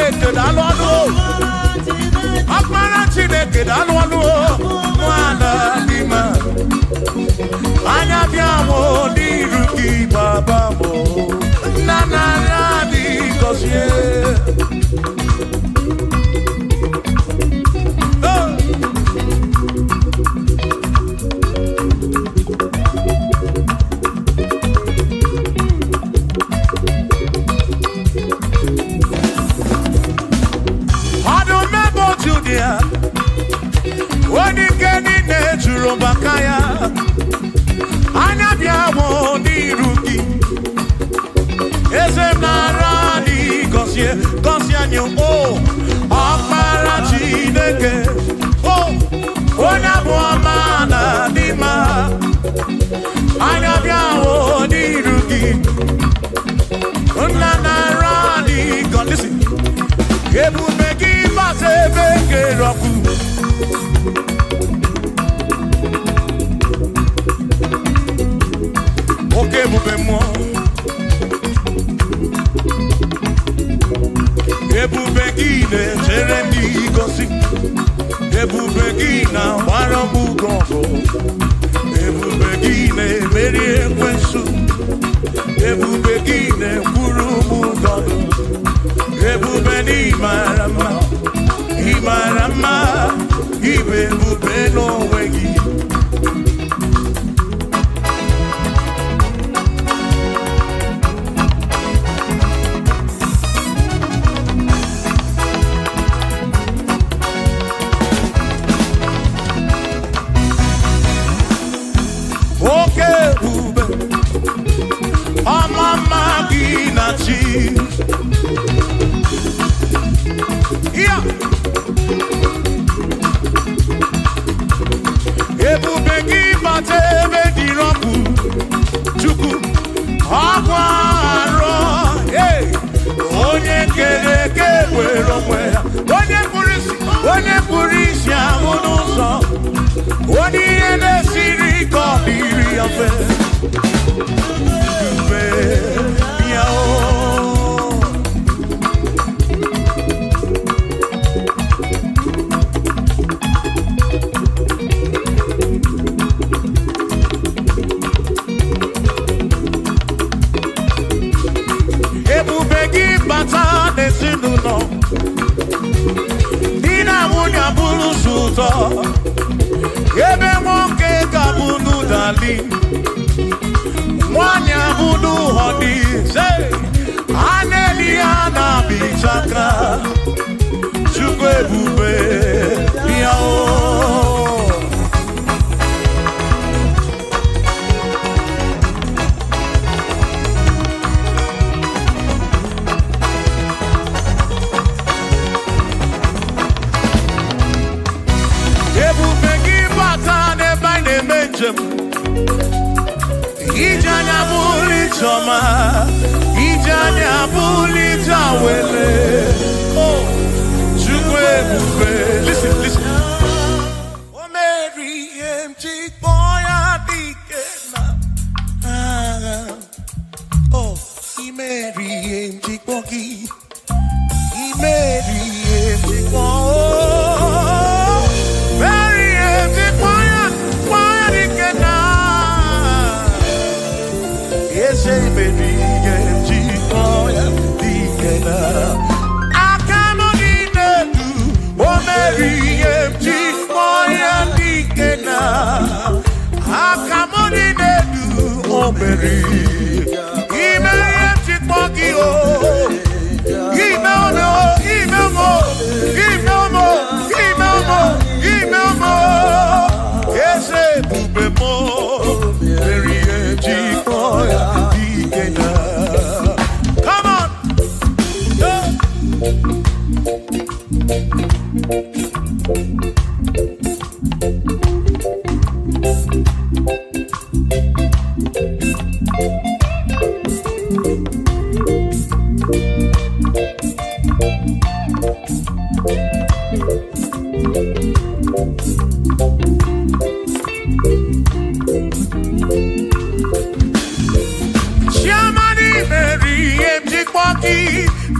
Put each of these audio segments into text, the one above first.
Chineke dalụ ọlụ ọkpara Chineke dalụ ọlụ nwana n'ime anya bịa mụ n'iru gị baba mụ nna narị adị gọzie Wadi keni ne juro bakaya anya biawo ni ruki eze narani gosie anyo o akara Chineke o ona bo amana dima anya biawo ni ruki ona narani god listen ebu megi base bege roku Ebubegine Jeremy gosi Ebubegina waramugongo Ebubegine merie kwesu Ebubegine kurumugogo Ebubeni marama Imarama Ibebubeno wegi Ebubegi bate mediroku chuku agwaro onye kereke wero mwea onye purisi ahụ n'ụzọ onye ihe na-esiri ka ọ dịrị ya mfe ya o no Dina munya bulu suto Ebe monke kabunu dali Mwanya bulu hodi Say Aneliana bichaka Chukwe bube Yao Ijanya buli choma Ijanya buli jawele Oh Chukwe bube Listen Oh Mary empty boy adikena Oh Mary empty bogi Mary empty boy Mary empty boy adikena Say baby, get boy, dikena. Akamoni nedu, oh Mary, boy, dikena. Akamoni nedu, oh Mary. Ime bogi oh, ime mo. Yes, bube mo, Mary, boy. Come on.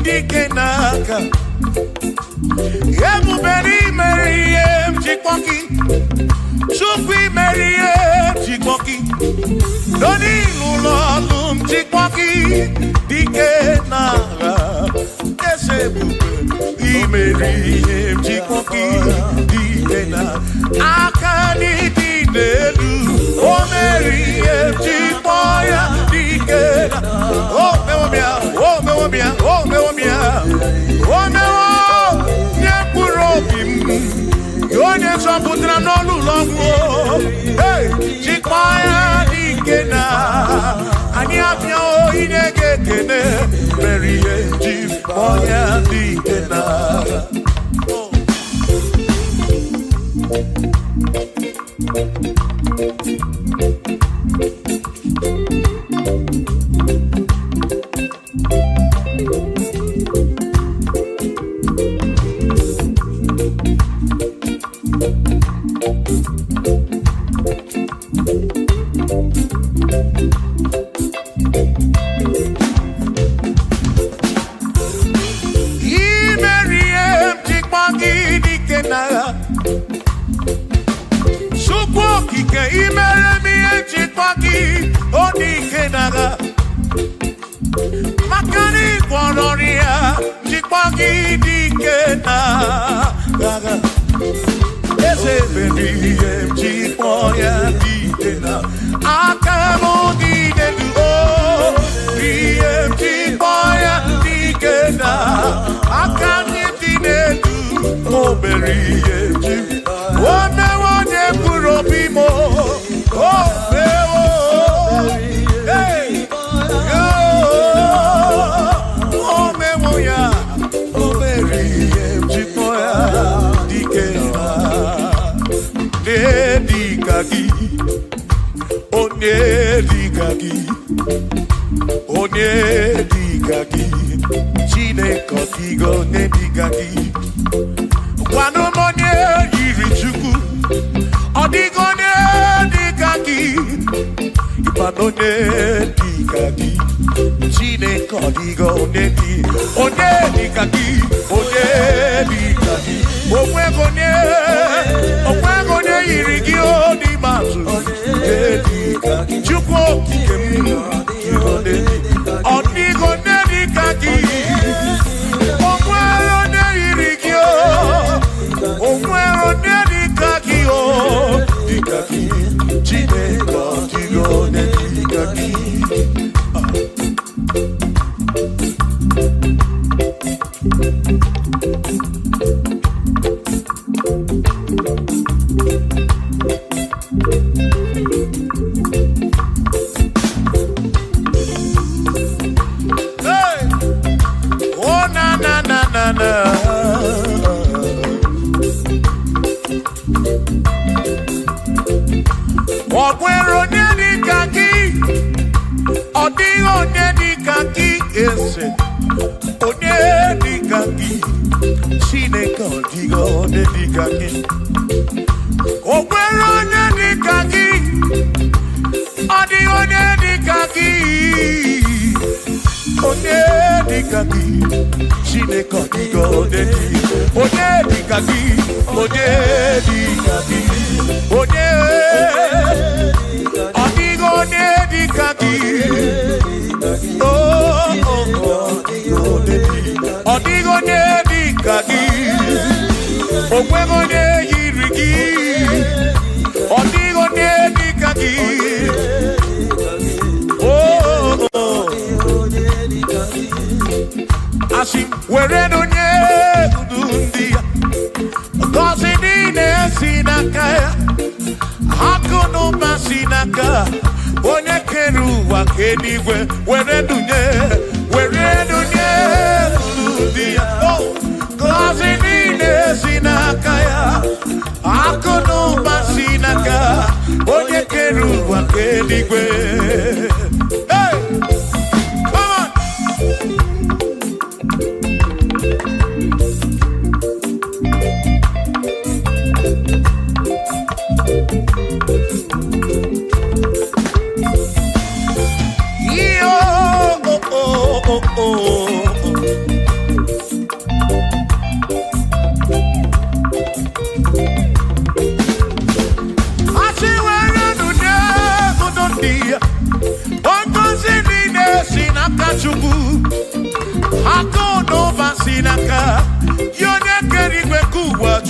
Dikenaka Ebuberi Meriem Chikpoki, Chukwi Meriem Chikpoki, Doni Lulolum Chikpoki, Dike Nara, Esebuberi Meriem Chikpoki, Dike Nara, Akani Dinelu, O Meriem Chikpoya, Dike Nara, Oh Mewomia, Oh Mewomia, Oh Mewomia, Oh Mewomia. Yonye saputra nolu longo, hey, chikmaya dikena, ani apya o inege kene, beriye chikmaya dikena.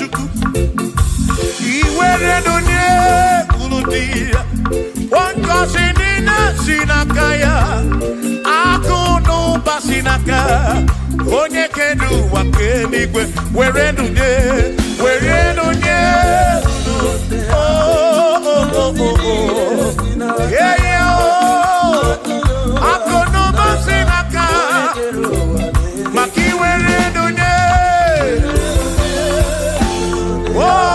chuku. Iwere dunye kuludia. One kosinina sinakaya. Akuno basinaka. Onye kedu wakenigwe. Were dunye. Oh, oh, oh, oh, oh. Yeah, yeah, oh. Akuno basinaka. Maki were dunye. Oh.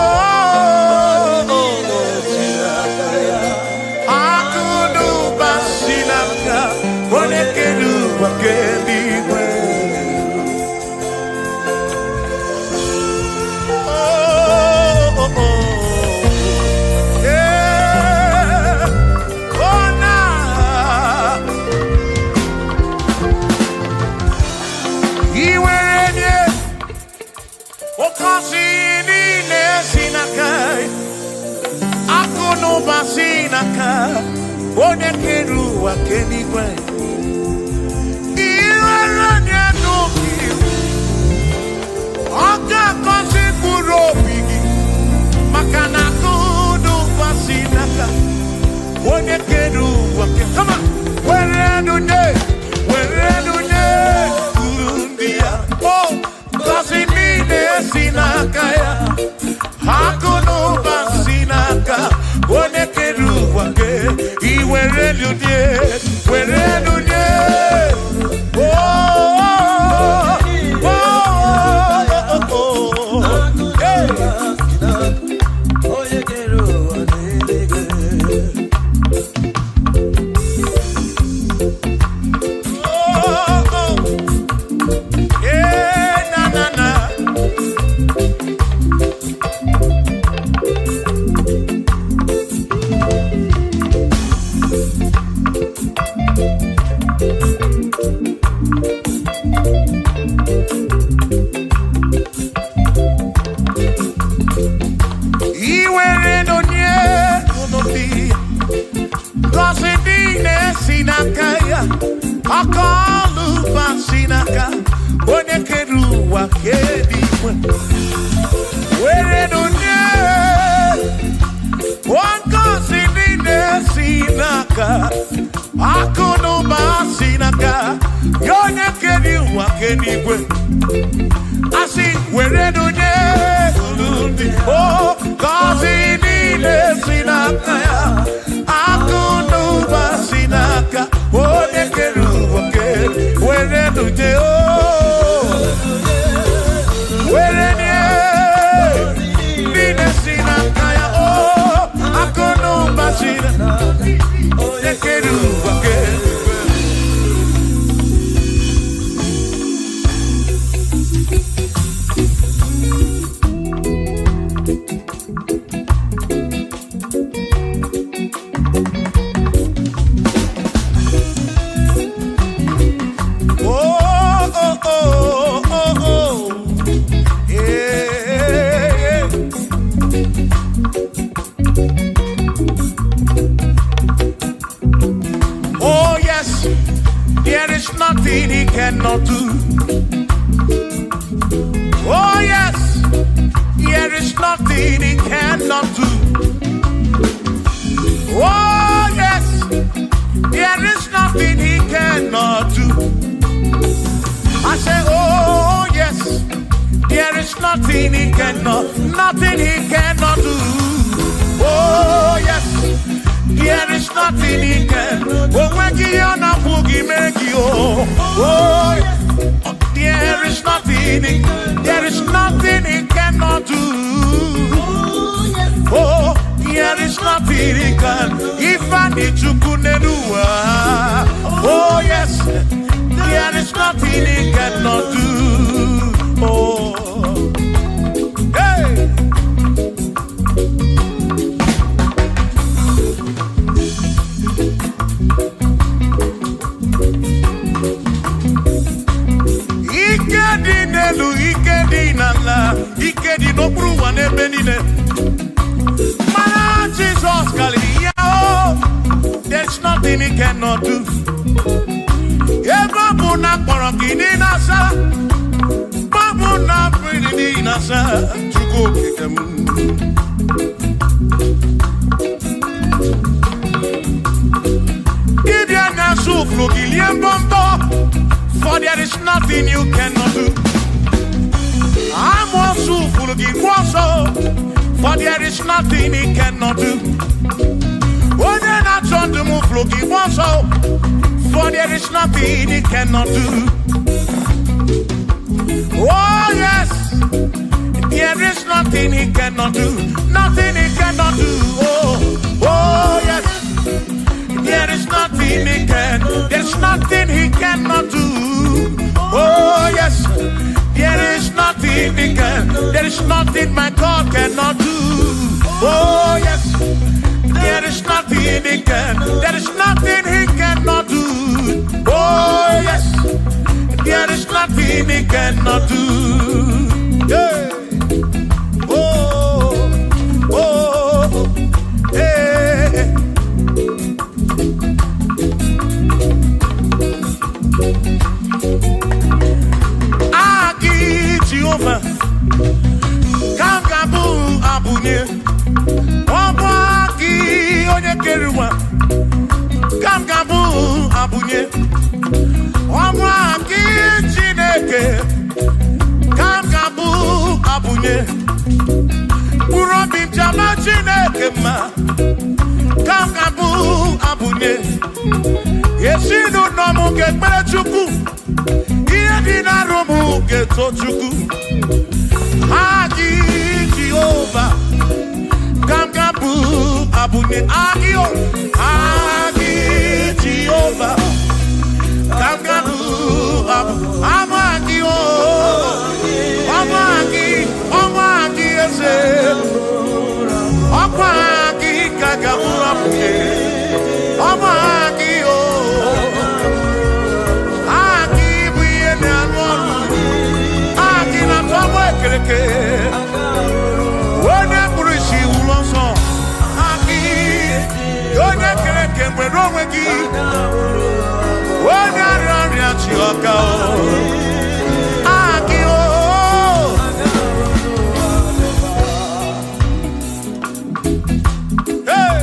Onye kedu wakenigwe iweranya n'obi ọga kosi mkpụrụ obi gị maka na kudu basinaka onye kedu wakenigwe come on were dunye ndị ya oh kosi niile si n'aka ya akụnụ basinaka onye kedu wake were dunye oh oh oh oh hey oye kedu Akalu basinaka onye kedu wakenigwe were dunye wankosi nine sinaka akunu basinaka onye kedu wakenigwe asi were dunye oh kosi nine sinaka akunu basinaka onye kedu were dunye oh were nine sinaka ya oh akono basina onye kedu nothing he cannot do. Oh yes, there is nothing he cannot do. Oh yes, there is nothing he cannot do. I say, oh yes, there is nothing he cannot do. Oh yes, there is nothing he can. Oh, make you na boogie, make you. Oh, there is nothing he cannot do. Oh, there is nothing he can. If I need to kunenua. Oh yes, there is nothing he cannot do. Oh, hey. Ikedi no bruwa ne benine. Mana Jesus Galilee, there's nothing he cannot do. Eba na porokini nasa, babu na pretty nasa. go kick them. Give your nasu flugilian bombo, for there is nothing you cannot do. I'm also flugi for there is nothing he cannot do. Oh, then I turn to move flugi for there is nothing he cannot do. Oh yes, there is nothing he cannot do. Nothing he cannot do. Oh yes, there is nothing he can. There's nothing he cannot do. Oh yes, there is nothing he can. There is nothing my God cannot do. Oh yes, there is nothing he can. There is nothing he cannot do. Oh yes, there is nothing he cannot do. Yeah. Oh, oh, hey. Aki Jehovah, Kangabu Abunye, Obaki Onyekeruwa, Kangabu Abunye, Obaki Chineke, Kangabu Abunye, Urobi Jama Chineke ma, Kangabu Abunye, Yesinu Nomu Gekpere Chukwu, Dina Romu Geto Chukwu, Agi Jehovah, Kangabu Abunye, Agio, Agi Jehovah, Kangabu Abunye, Amagio, Amagi Eze, Amagi Kangabu Abunye, Amagio. When I push you also, Aki, Yone Kereke, when Romagi, when I run at Chioka, Aki, hey,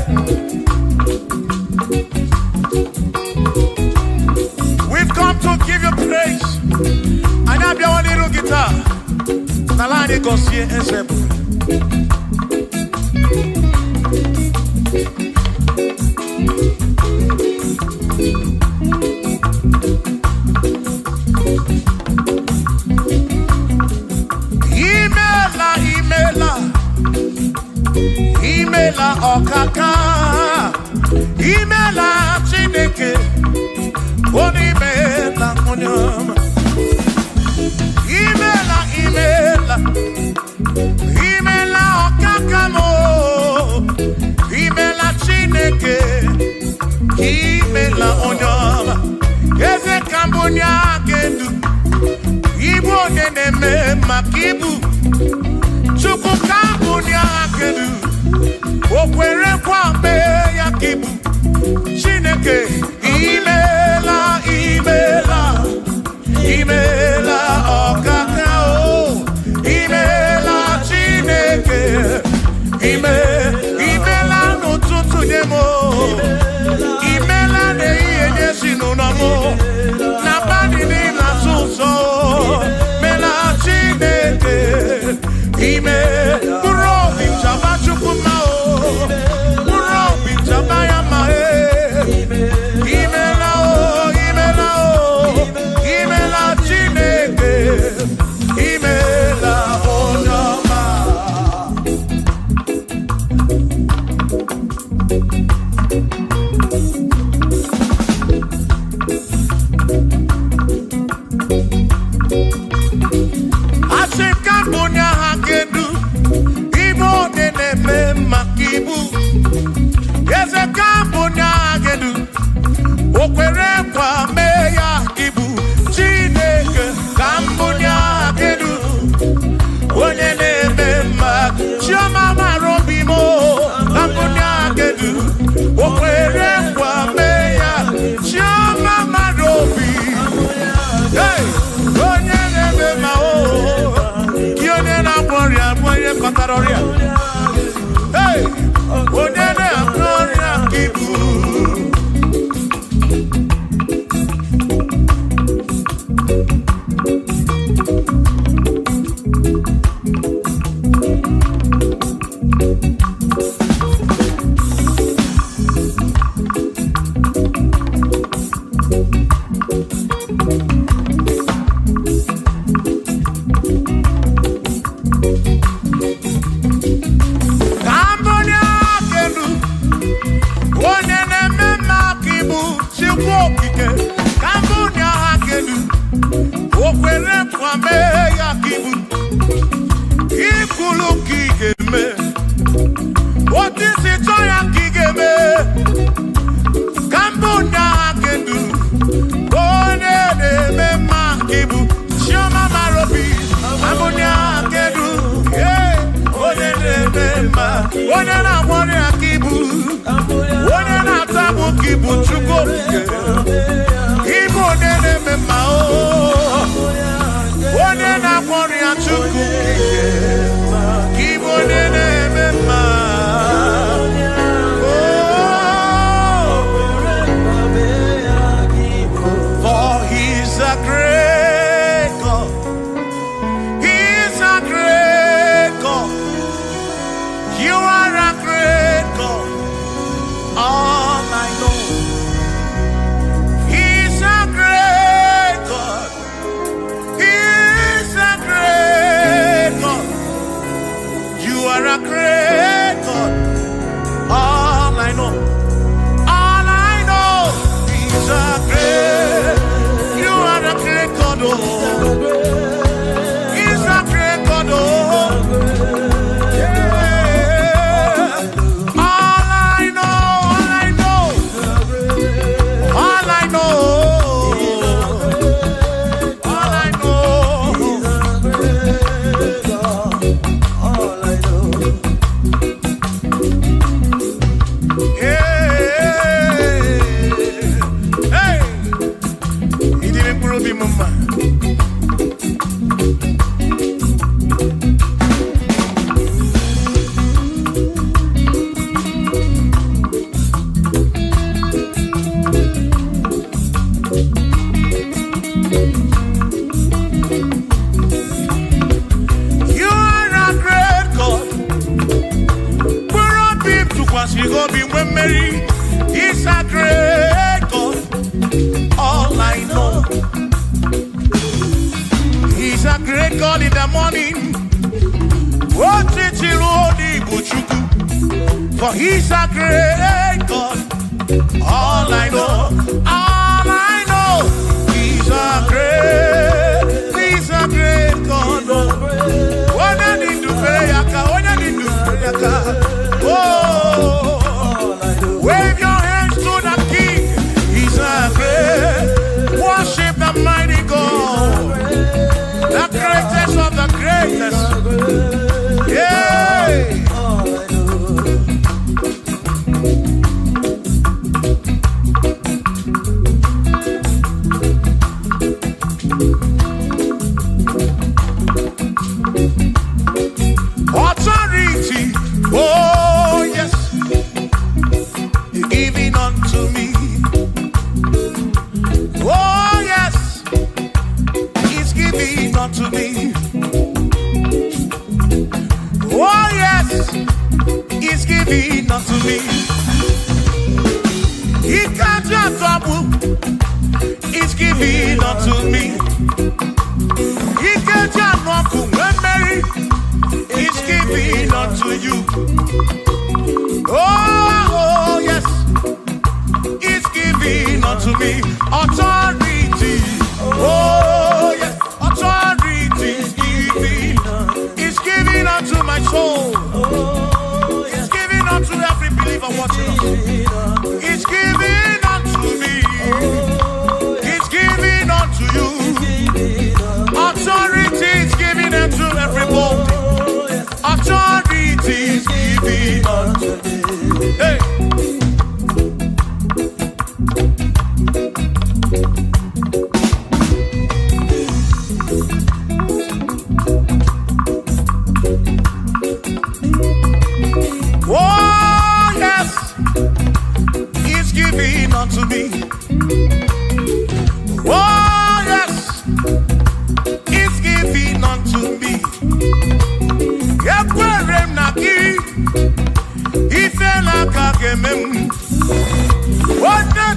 we've come to give you praise, and I have your little guitar. Nalani Gosie Ezebu. Imela Okaka, Imela Chineke, Onimela Onyama. Imela Okakamo, Imela Chineke, Imela Onyama, Eze Kambunya Gendu, Ibo Neneme Makibu, Chuku Kambunya Gendu, Okwere Kwame Yakibu, Chineke, Imela Okaka. Imela no tutu demo, Imela ne iye sinu namo, na bani ni na suso, Mela Chineke, Ime, Uro Binjaba Chukumao, Uro Binjaba Yamae, Imela Chineke, Imela Onyama. Hey, mwenye kataroria. Hey, onene amnoria kibu.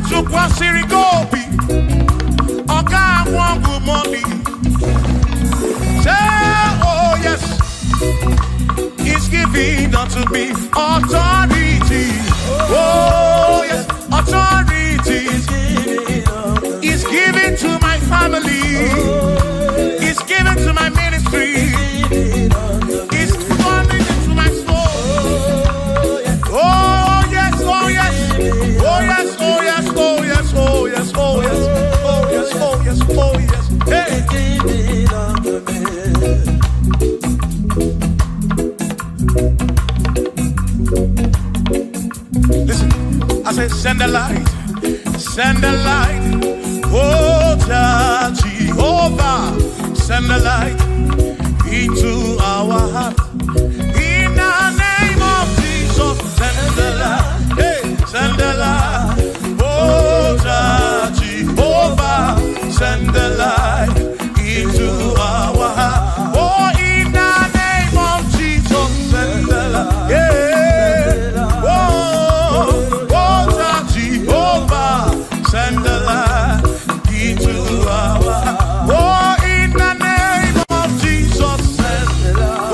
Tukwasiri gobi, oga wangu money. Say, oh yes, He's giving unto me authority. Oh yes, authority. He's giving to my family. He's giving to my ministry. He's coming into my soul. Oh yes, oh yes, oh yes, oh yes, oh yes, oh yes, oh yes, oh yes, oh yes, oh yes. Hey. Listen, I say send the light, send the light. Oh Jehovah, send the light into our heart. In the name of Jesus, send the light. Hey, send the light. Oh Jehovah, send the light into our heart. Oh, in the name of Jesus, send the light. Yeah. Oh, Jehovah, send the light into our heart. Oh, in the name of Jesus, send the light.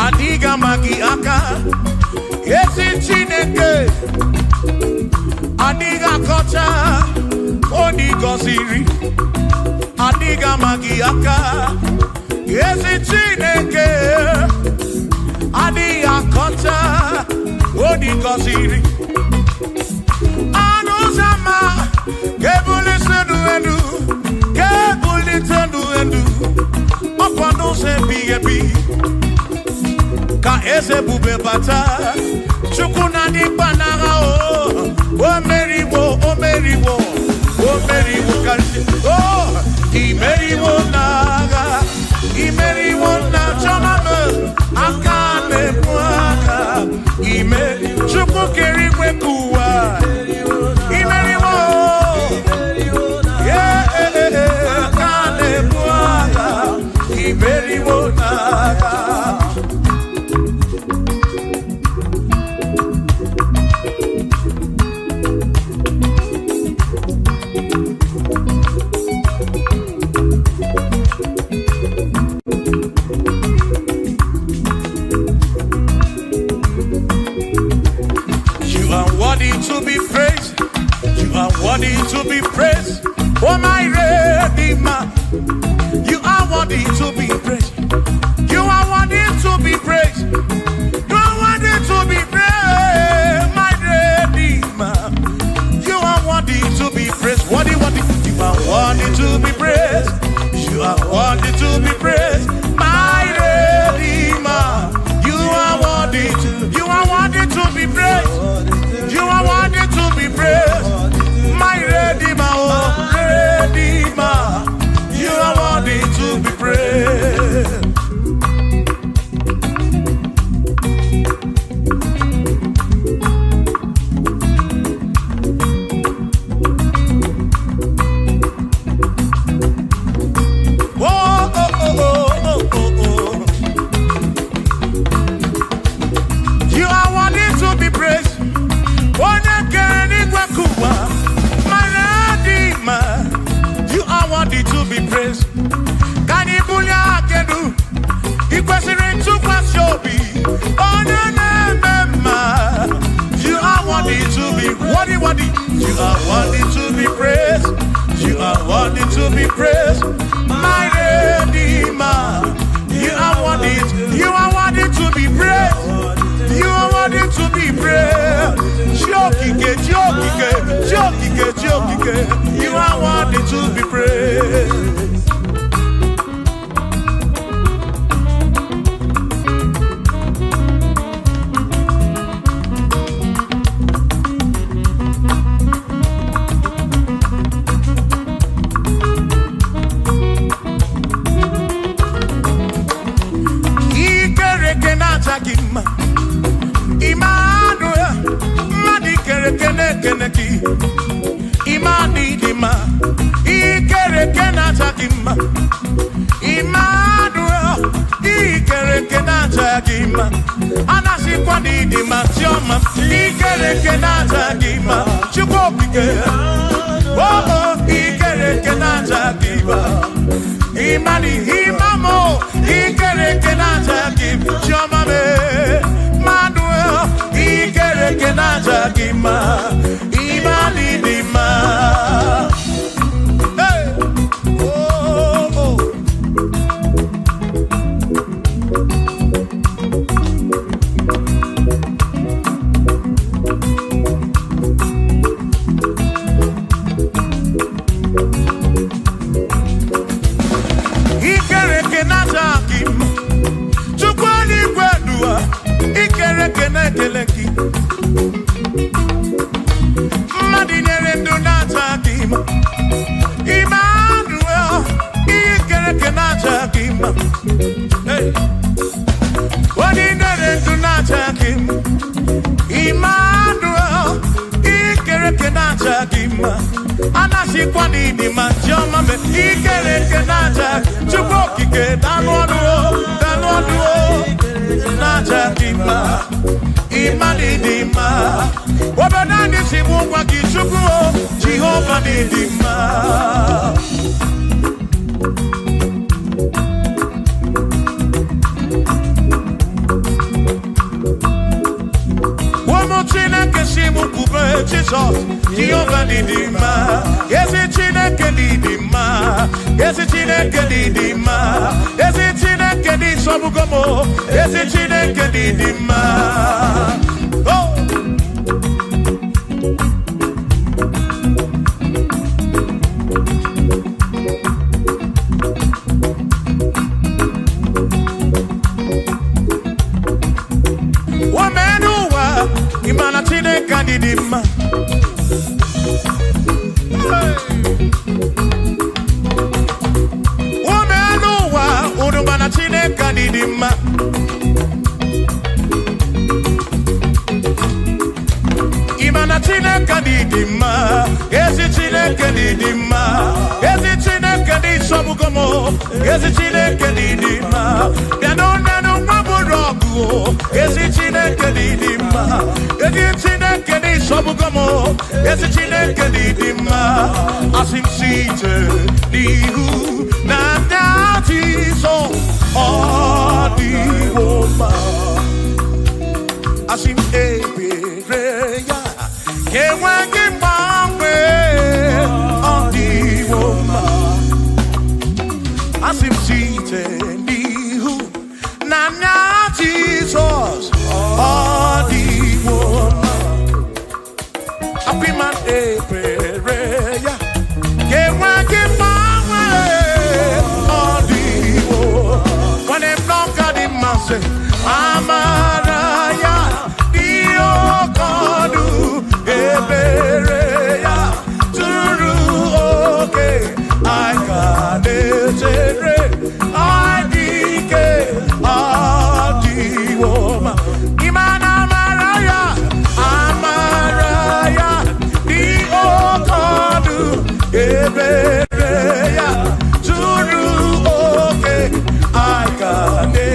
Adiga magi aka esi Chineke adiga kocha oni goziri adiga magi aka esi Chineke adiga kocha oni goziri anuzama kebuli sendu endu opano se biyebi ka eze bube bata chukuna di banaga o meriwo kalti imeriwo na chamame akane mwaka chuku kerikwe kuwa imeriwo akane mwaka imeriwo naga. To be praised, you are worthy to be praised. Oh my Redeemer, you are worthy to be praised. You are worthy to be praised. You are worthy to be praised, my Redeemer. You are worthy to be praised. Worthy. You are worthy to be praised. You are worthy to be praised, my Redeemer. You are worthy to be praised. You are worthy to be praised, my Redeemer, oh Redeemer. You are worthy to be praised. Oh, oh, oh, oh, oh, oh. You are worthy to be praised. You are worthy to be praised. Can you pull your kedu? Equation to pass your be. Oh, you are worthy to be worthy. You are worthy to be praised. You are worthy to be praised, my Redeemer. You are worthy. You are worthy to be praised. You are worthy to be praised. You are worthy to be praised. Imani dima, ikere kenata kima. Immanuel, ikere kenata kima. Anasi kwani dima tioma, ikere kenata kima. Chukopike, oh ikere kenata kima. Imani imamo, ikere kenata kima. Tioma me, Manuel, ikere kenata kima. Imani dima. Hey, oh, oh. Ikere kenata kima. Chukwani kwedua, ikere keneteleki. Madinere donata kima. Emmanuel, ikere kenata kima. Hey, Madinere donata kima. Emmanuel, ikere kenata kima. Anasi kwani di majama me ikere kenata. Chuboki ke danwanu, nata kima. Imanidima. Obanani Simwa Kishuku, Jehovah Nidima. Jesus, Jehovah Nidima. Yes, it's Chineke Nidima. Yes, it's Chineke Nidima. Yes, it's Chineke Nisobugomo. Yes, it's Chineke Nidima. Oh. Imana Chineke Nidima. Womenuwa Udumana Chineke Nidima. Imana Chineke Nidima. Ezi Chineke Nidima. Ezi Chineke Nisobugomo. Ezi Chineke Nidima. Bianonenu Maburogu. Ezi Chineke Nidima. Ezi Chineke Nisobugomo. Ezi Chineke Nidima. Asim Site Nihu Nandati So Odiwoma. Asim Ebereya Kewagi Mangwe Odiwoma. Asim Site Nihu Nandati Jesus Odiwoma. Apiman Ebereya Kewagi Mangwe Odiwoma. When they block out the massive Amaraya Diokodu Ebereya Turu Oke I got it I dike Adiwoma Imana Amaraya Amaraya Diokodu Ebereya Turu Oke I got it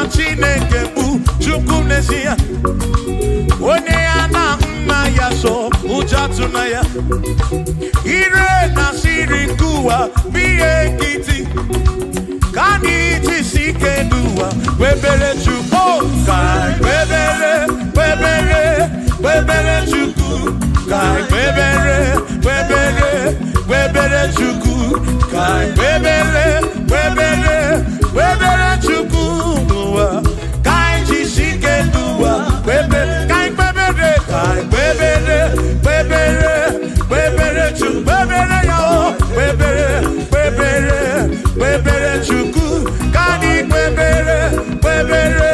Chineke bu Chukwu n'ezie onye ya na mma tunaya. Ire na siri kuwa biye kiti. Kani tisike dua. Webele chuko. Kai webele, webele, webele chuku. Kai webele, webele, webele chuku. Kai webele, webele, webele chuku. Kai tisike dua. Webele, kai webele, kai webele, webele, webele chuku. Webele yao, webele, webele, webele chuku. Kani webele, webele,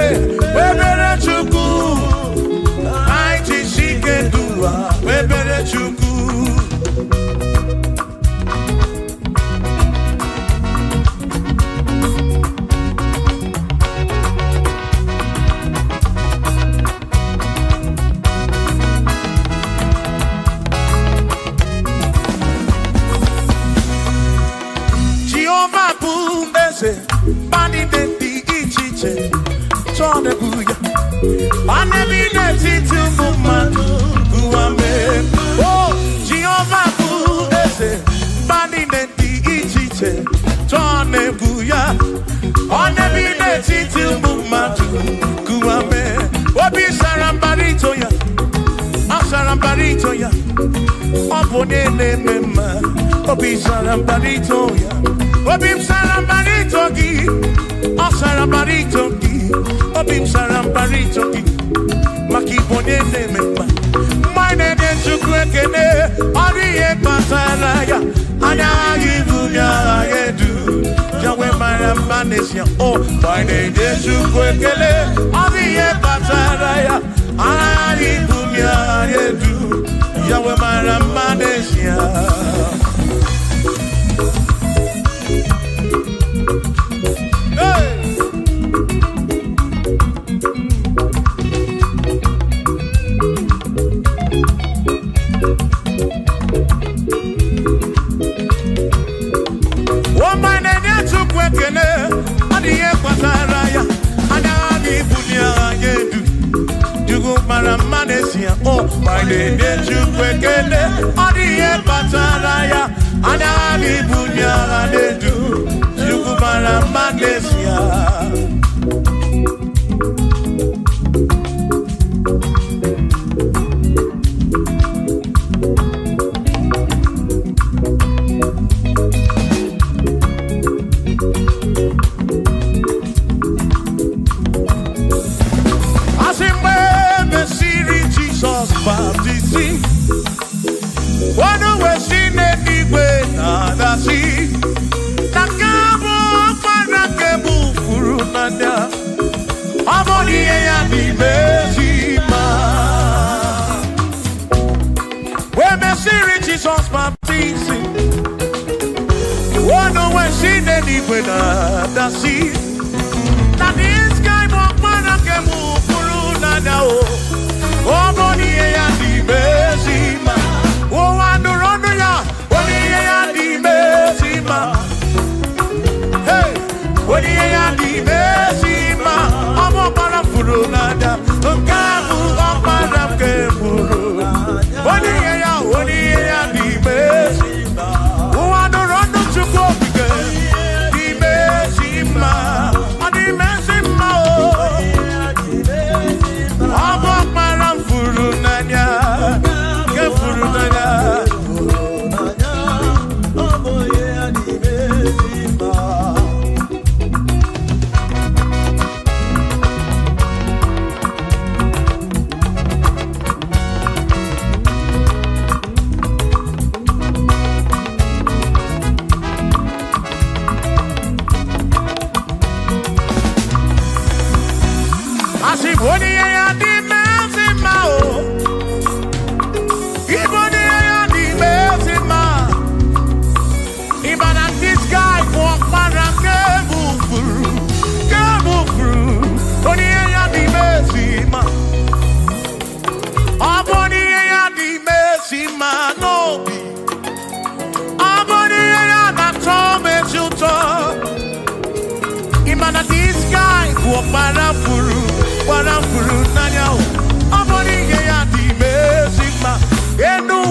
webele chuku. Kai tisike dua. Webele chuku. Bani de di ichiche, chone buya. Bani mi de titu mumanu, buame. Oh, Jehovah buese. Bani de di ichiche, chone buya. Bani mi de titu mumanu, buame. Obi sarambarito ya, asarambarito ya. Opone ne mema, obi sarambarito ya. Obim sarambarito gi, o sarambarito gi, obim sarambarito gi, makibone ne mema. Mine ne chukwekene, oriye pataraya, anya yibunya yedu, jawe marambanesia. Oh, mine ne chukwekene, oriye pataraya, anya yibunya yedu, jawe marambanesia. Oh, my name is Chukwekene, Odiye Pataraya, Anali Bunya Anedu, Chukwara Magnesia. Jesus baptizing. One when she did it with the sea. That this guy won't can move through now. Oh, body and the Bezima. Oh, and the Ronia. Body and the Bezima. Hey, body and the Bezima. I'm up on a Furunada. The Gamu up on a Kemuru. Body and the Bezima. Oh, and the Ronia to go again. The Bezima. And the Bezima. I'm up on a Furunada. Kefurunada.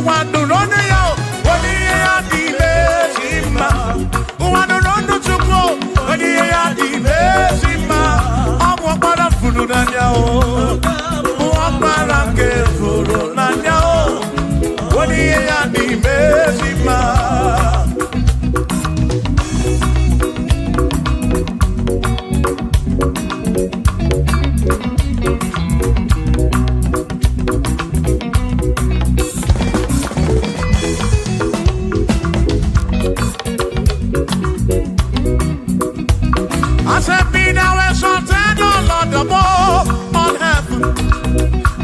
One Nurone yo, wani ya di bezima. Uwanurondo chukwo, wani ya di bezima. Amwa para funu nanya o, mwapara ke funu nanya o, wani ya di bezima. I said, be thou exalted, O Lord, above all heaven.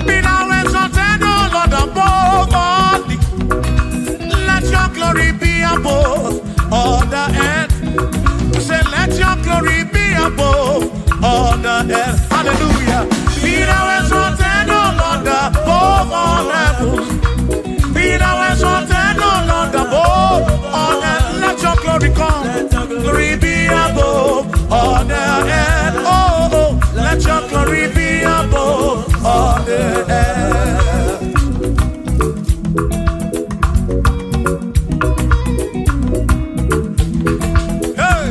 Be thou exalted, O Lord, above all the. Let your glory be above all the earth. Say, let your glory be above all the earth. Hallelujah. Be thou exalted, O Lord, above all heaven. Be thou exalted, O Lord, above all earth. Let your glory come. Glory be above all the earth. Oh, oh, let your glory be above all the earth. Hey.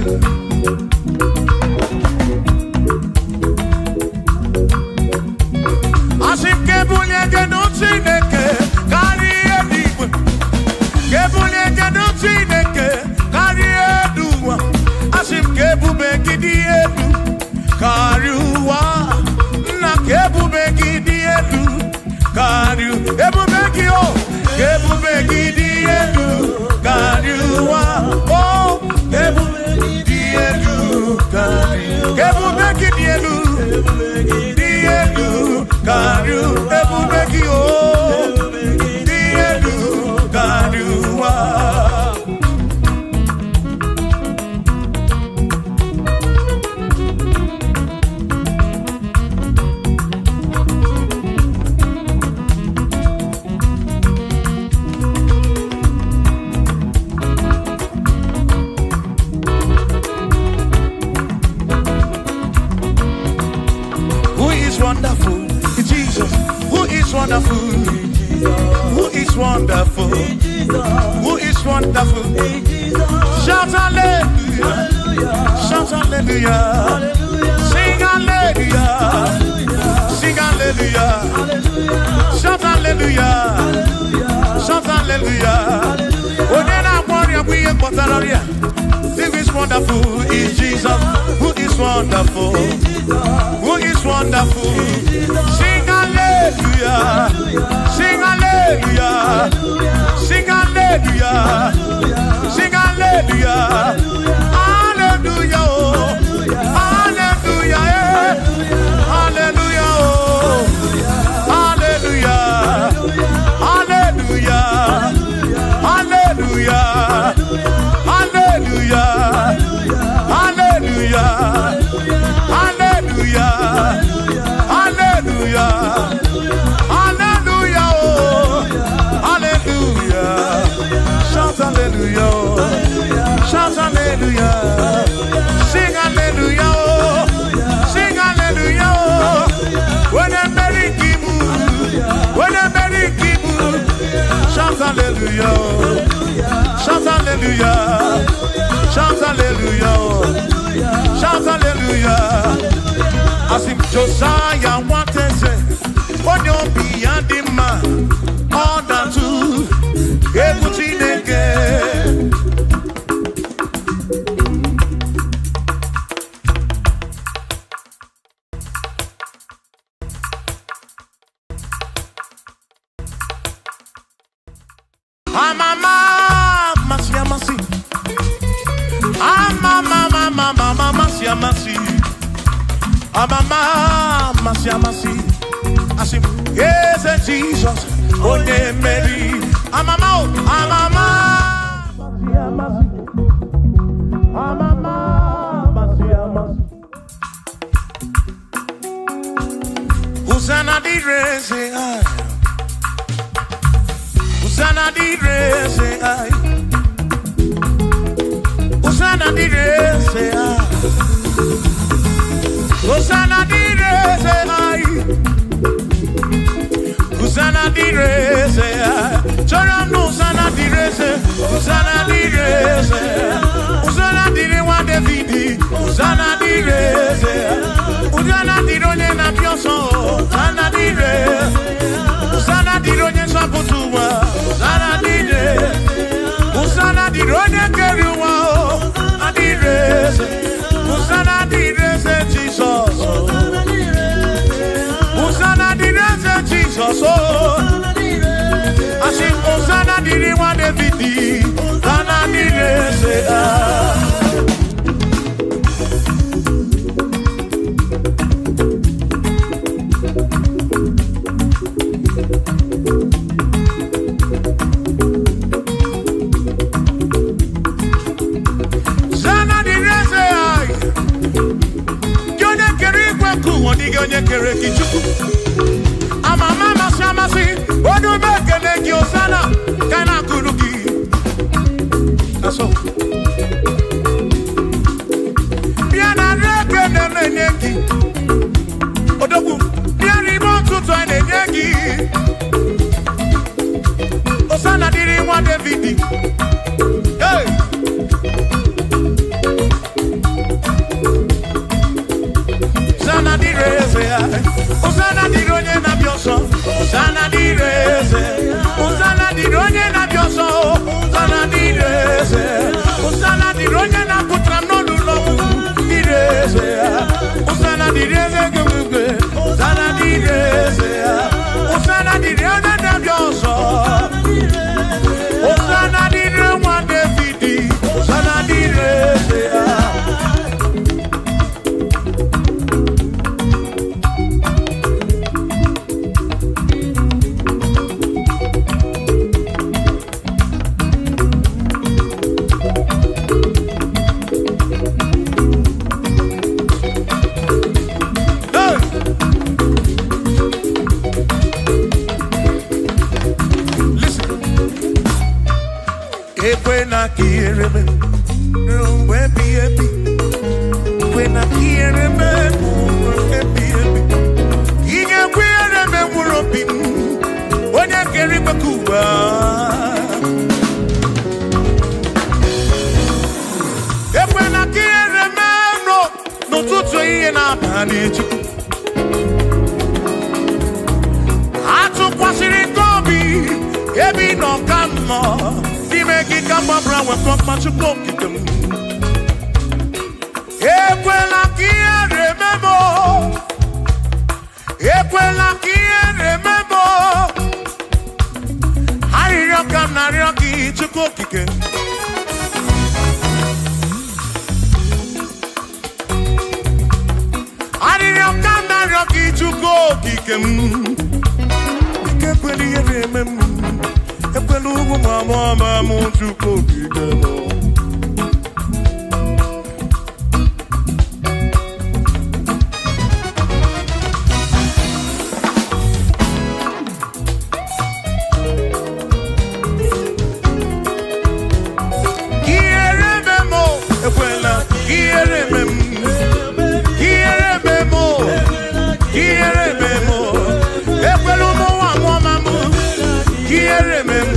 Asim kebulie genuti neke kari ediwe. Kebulie genuti neke kari eduwa. Asim kebube gidi edu kariwa. Na kebube gidi edu kariu. Kebube gidi o. Kebube gidi edu kariwa. Oh, kebube gidi edu kariu. Kebube gidi edu kariu. Kebube gidi o. Gidi edu kariwa. Wonderful, Jesus. Who is wonderful? Who is wonderful? Who is wonderful? Shout hallelujah! Shout hallelujah! Sing hallelujah! Sing hallelujah! Shout hallelujah! Shout hallelujah! Who is wonderful is Jesus. Who is wonderful? Who is wonderful? Sing hallelujah! Sing hallelujah! Sing hallelujah! Sing hallelujah! Hallelujah! Hallelujah! Hallelujah! Hallelujah! Hallelujah! Hallelujah! Hallelujah! Hallelujah! Hallelujah! Hallelujah! Hallelujah! Oh, hallelujah! Shout hallelujah! Shout hallelujah! Sing hallelujah! Sing hallelujah! When I'm very kibu, when I'm very kibu, shout hallelujah! Shout hallelujah! Shout hallelujah! Shout hallelujah! As if Josiah wanted to say, on your beyond the man, all that too, everything again. Asim, yes, Jesus, oh, Mary, Amama, Hosanna di rese, Hosanna di rese, Hosanna di rese, Hosanna di rese, Usana direse, chora no usana direse, usana direse, usana dire wa Davidi, usana direse, usana dironye na pioso, usana dire, usana dironye saputuwa, usana dire, usana dironye keruwa, adirese, usana direse Jesus, usana direse Jesus, asi usana dire wa Davidi, usana direse. Onye kere kichuku amama masamasi odu bekele ki osana kana kuruki aso biana reke neneki odogu biani montuto neneki osana diri wa Davidi hey Usana direse, usana dironye na bioso, usana direse, usana dironye na bioso, usana direse, usana dironye na putrano lulo, direse, usana direse gumbe, usana direse, usana dironye na bioso, usana dironye wa Davidi, usana direse. When quiere me, rumbo epi, when I quiere me, epi, y que quiere me muropin, when I quiere me Cuba. When I quiere me, no tutto in a panic. I took what's in Gobi, ebi no come. Make it come up around with from much of them. Equela kia remember. Equela kia remember. I rock up na rocky to cook again. I rock up na rocky to cook again. Equela remember. Epelugu mama muchuko kidemo. Kiere memo, ekwela, kiere memo, kiere memo, kiere memo, epelugu mama mu, kiere memo.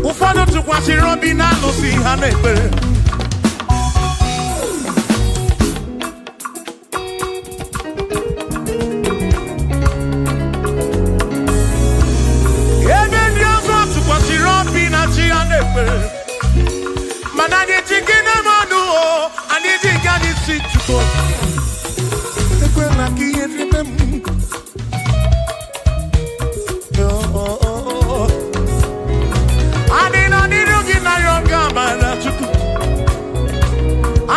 Ufano tukwa si robi na lusi hanekwe Chuko. Ekwela ka ihere m. Ani na niru gị na ya ọgamara Chukwu.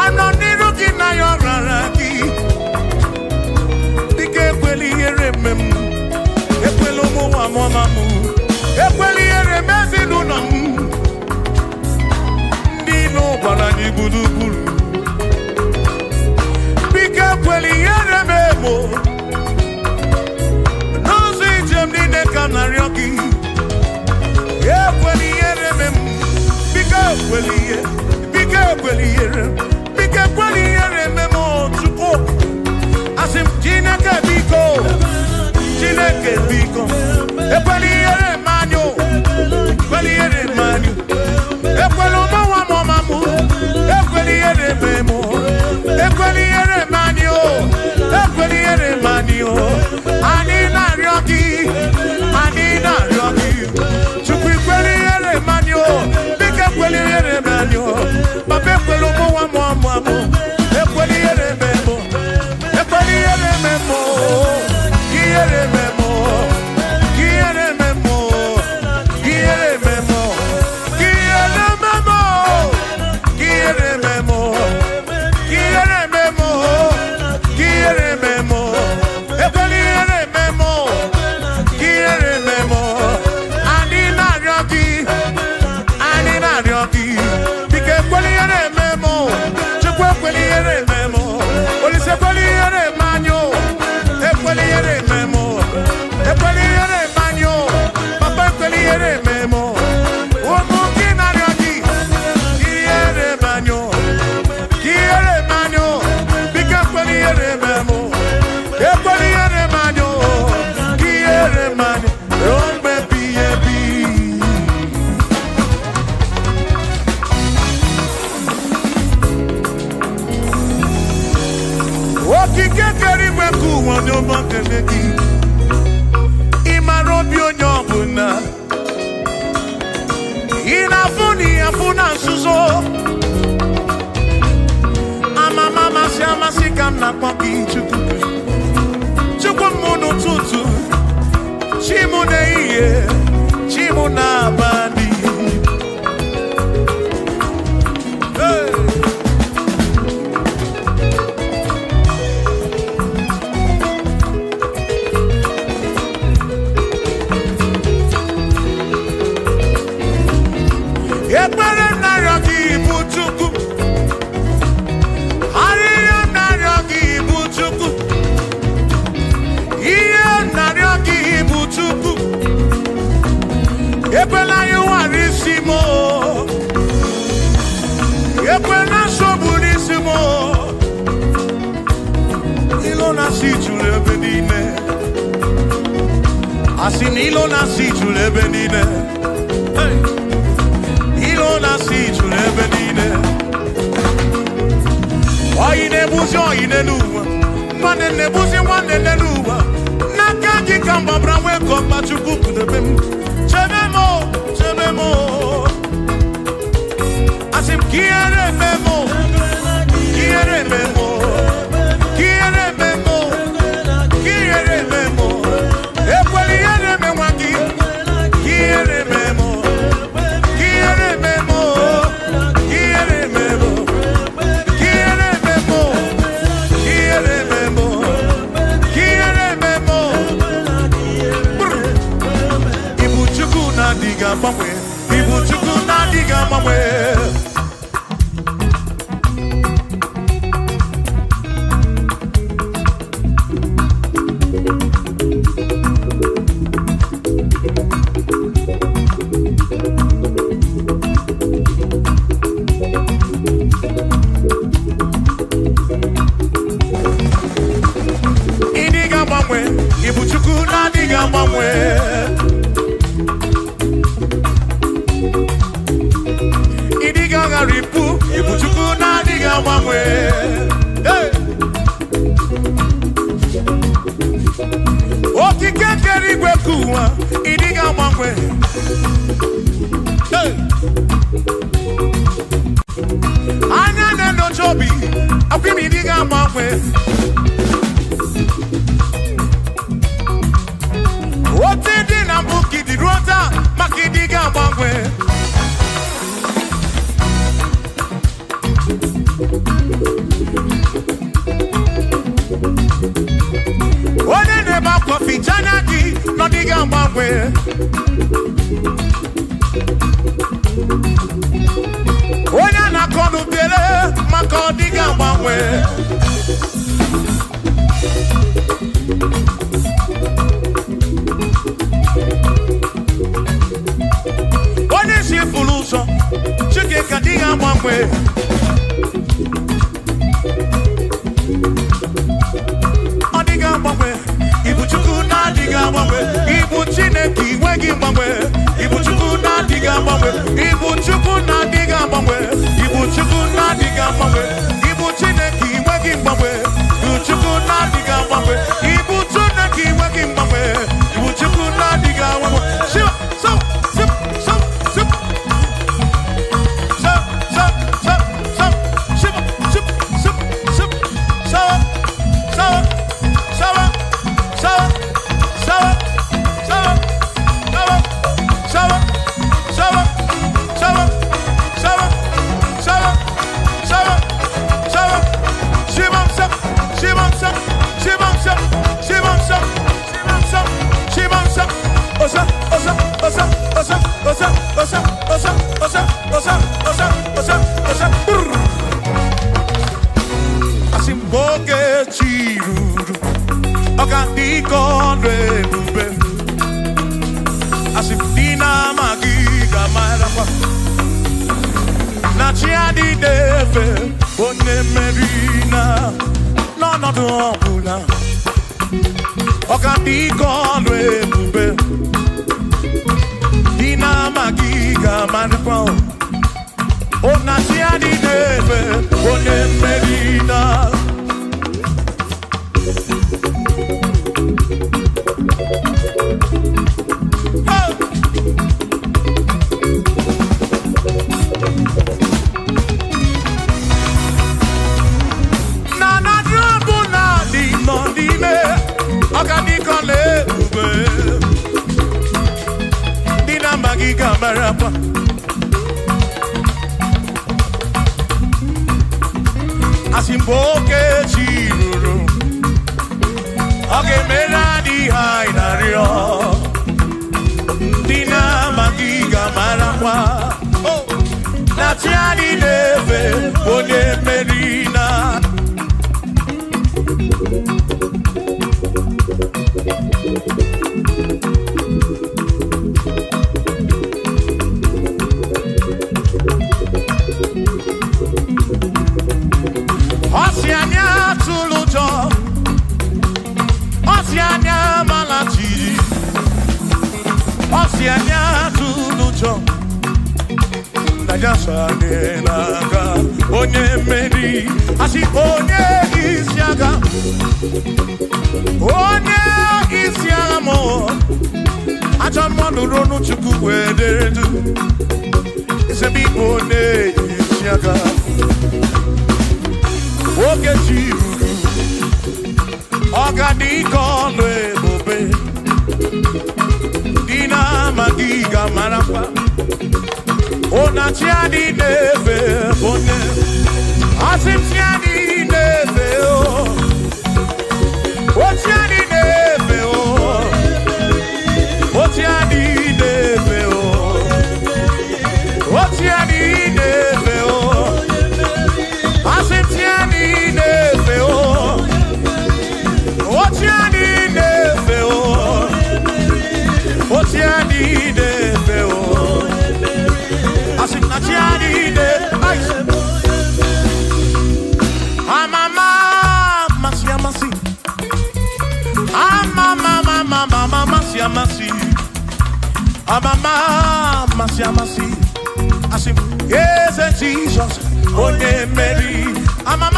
Anọ niru gị na ya ọrara gị. Dịka ekwela ihere m. Ekwela ụmụ nwa mama m. Ekwela ihere m ezinụlọ m. Ndị ilo gbara anyị gburugburu. Biko ekwela ihere m emo. N'ụzọ ije m niile ka m na-arịọ gị. Ekwela ihere m. Biko ekwela ihere. Biko ekwela ihere. Biko ekwela ihere m Chukwu. Asị m Chineke biko. Chineke biko. Ekwela ihere m anyị. Ekwela ihere m anyị. Ekwela ụmụ nwa m ọma m. Ekwela ihere m emo. Ekwela ihere m anyị. Ekwela ihere m anyị. Anyị na-arịọ gị. Anyị na-arịọ gị. Chukwu ekwela ihere m anyị. Biko ekwela ihere m anyị. Papa ekwela ụmụ nwa m ọma m. Ekwela ihere m emo. Ekwela ihere m emo. Ihere m emo. Ihere m emo. Ihere m emo. Ihere m emo. Ihere m emo. Ihere m emo. Ihere m emo. Ekwela ihere m emo. Ihere m emo. Anyị na-arịọ gị. Anyị na-arịọ gị. Biko ekwela ihere m emo. Chukwu ekwela ihere m emo. Olise ekwela ihere m anyị. Ekwela ihere m emo. Ekwela ihere m anyị. Papa ekwela ihere m emo. Ụmụ gị na-arịọ gị. Ihere m anyị. Ihere m anyị. Biko ekwela ihere m emo. Ekwela ihere m anyị. Ihere m anyị. Ruo mgbe ebighị ebi. Okike kere igwe ka ụwa n'ụmụ nkele gị. Ị mara obi onye ọbụla. Ị na-afụ na ị afụ na nzuzo. Amama amasị amasị ka m na-akpọ gị Chukwu. Chukwu m n'ụtụtụ. Chi m n'ehihie. Chi m n'abalị. Hey! Ekpere narịọ gị bụ Chukwu. Arịrịọ narịọ gị bụ Chukwu. Ihe narịọ gị bụ Chukwu. Ekwela anyị ghara isi m. Ekwela nsogbu n'isi m. Ilo na-asị juru ebe niile. Asị na ilo na-asị juru ebe niile. Hey! Ilo na-asị juru ebe niile. Oyi na-ebuzi oyi n'elu ụwa. Nwanne na-ebuzi nwanne n'elu ụwa. N'aka gị ka m gbabara nwee ka ọkpa Chukwu kudebe m. Chebe m. Chebe m. Asị m ka ihere eme m. Ka ihere eme m. Ka ihere eme m. Ka ihere eme m. Ekwela ihere eme nwa gị. Ka ihere eme m. Ihere eme m. Ihere eme m. Ihere eme m. Ihere eme m. Ihere eme m. Ibu Chukwu na-adịghị agbanwe. Ibu Chukwu na-adịghị agbanwe. Ịdịghị agbanwe. Ibu Chukwu na-adịghị agbanwe. Ịdịghị agharịpụ. Ibu Chukwu na-adịghị agbanwe. Hey! Okike kere igwe ka ụwa. Ịdịghị agbanwe. Hey! Anya na-enyocha obi. Akwụkwọ diga mangwe. Ote di na buki di rota, maki diga mangwe. One ne ba kofi chanaki, no diga mangwe. Onya na konu bele, mako diga mangwe. Onya si fuluso, chike ka diga mangwe. Odiga mangwe, ibu chuku na diga mangwe, ibu chineki wegi mangwe, ibu chuku na diga mangwe, ibu chuku na diga mangwe, ibu chuku na diga mangwe, ibu chineki wegi mangwe, ibu chuku na diga mangwe, ibu chineki wegi mangwe, ibu chuku na diga mangwe. Shiva, so, sip, so, sip, so, so, so, so, shiva, sip, sip, sip, so, so, so, so, so, Yes, Jesus, oh, Mary, I'm a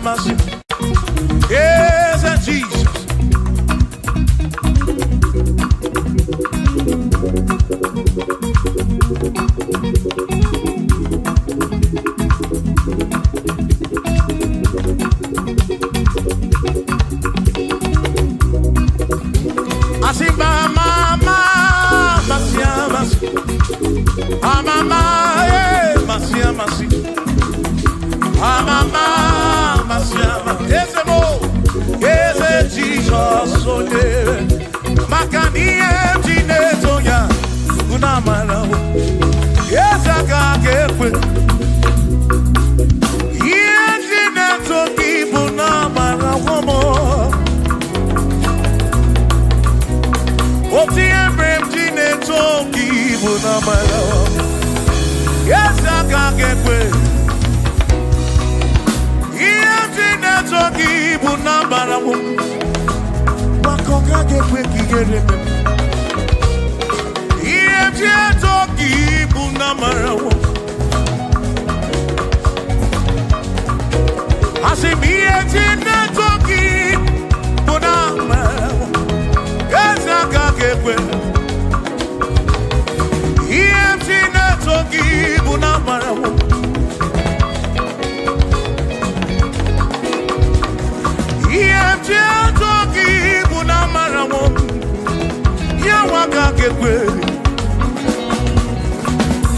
mercy. Yes, and Jesus. I see my mama, mercy. Ah, mama, eh, mercy. Ah, mama, mercy. Yes, yes, Jesus, oh yeah. Makani Tinetoya, Unamana. Yes, I can't get with. Yes, Tinetoki, Unamana, woman. What's the emblem Tinetoki, Unamana? Yes, I can't get with. Yes, Tinetoki, Unamana, woman. Makoka get quick, get it. If you talk, Bunamara. I say, me and you talking, Bunamara. Yes, I can't get quick. If you talking, Bunamara. If you talking, Bunamara. Yawaka get quick.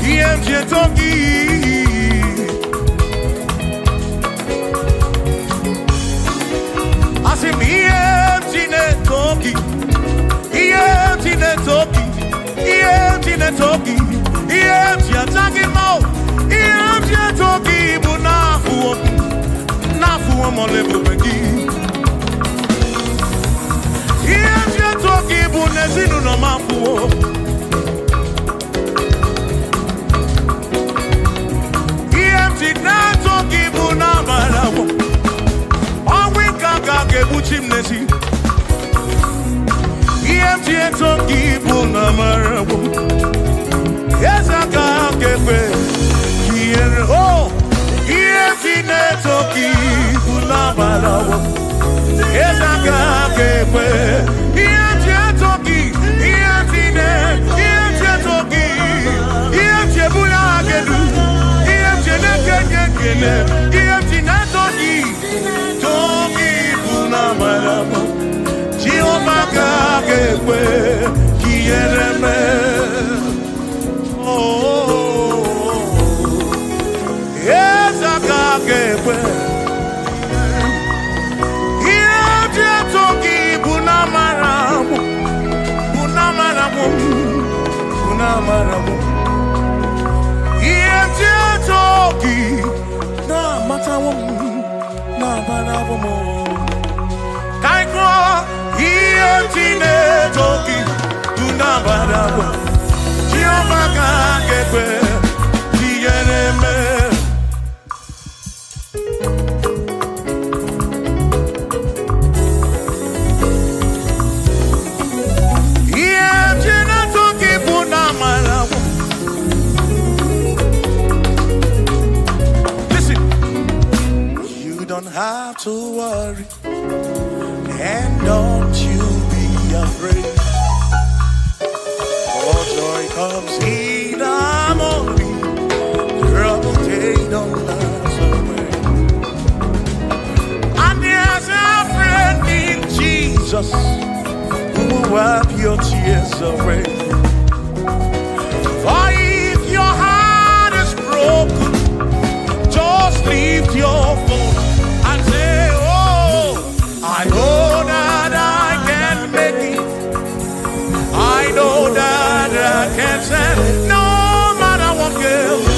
If talking. I say, me and talking. If you're talking more, if you're talking, but not for my level again. If you're talking, but there's no man for. If not talking, but not my all we can't get Buchim Nessie. If talking, but not my yes, I can't get away. Here, oh, if you not talking, but not my yes, I can't get away. If you're talking, if you're talking, if you're bullying, if you're not getting, if you're not talking, but not my Jehovah can't get away. Here, yes, I can't get away. If you're talking, if you're talking, no matter what, Kaiko, if you're talking, no matter what. Listen, you don't have to worry, and don't you be afraid. Joy comes in the morning, trouble they don't last away. And there's a friend in Jesus who will wipe your tears away. For if your heart is broken, just lift your voice and say, oh, I know that I can make it. I know that I can stand. No matter what comes,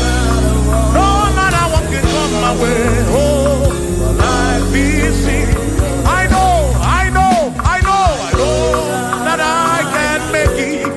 no matter what can come my way. Oh, life is easy. I know that I can make it.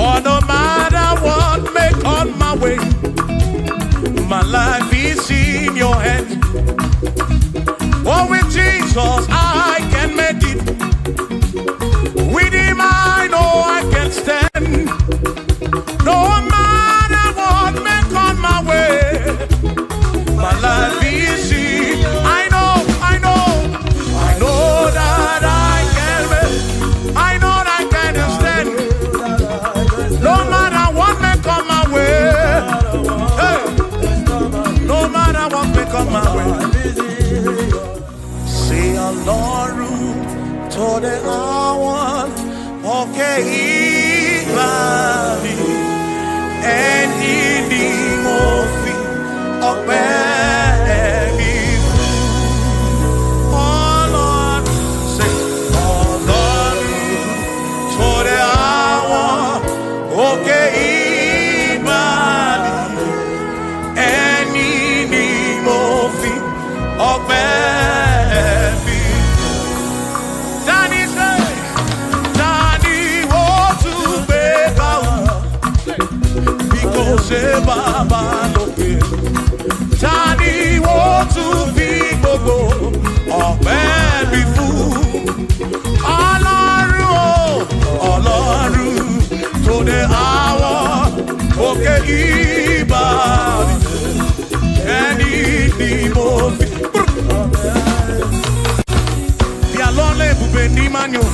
For no matter what may come my way, my life is in your hands. Oh, with Jesus I can make it. With him I know I can stand. No matter what may come my way, my life is in. I know that I can make. I know that I can stand. No matter what may come my way. Hey. No matter what may come my way. Say Ọlọ́run tó dé àwọn òkè ìgbà mi, ẹni ni mo fi ọpẹ́ mi fún. Ọlọ́run, say Ọlọ́run tó dé àwọn òkè ìgbà mi, ẹni ni mo fi ọpẹ́. Baba lókè, tani wo tún fi gbogbo ọpẹ́ mi fún. Ọlọ́run o, Ọlọ́run tó dé àwọn òkè ìbàdí, ẹni ni mo fi. Bí alọ́lẹ̀ ibùgbé ní Manyo.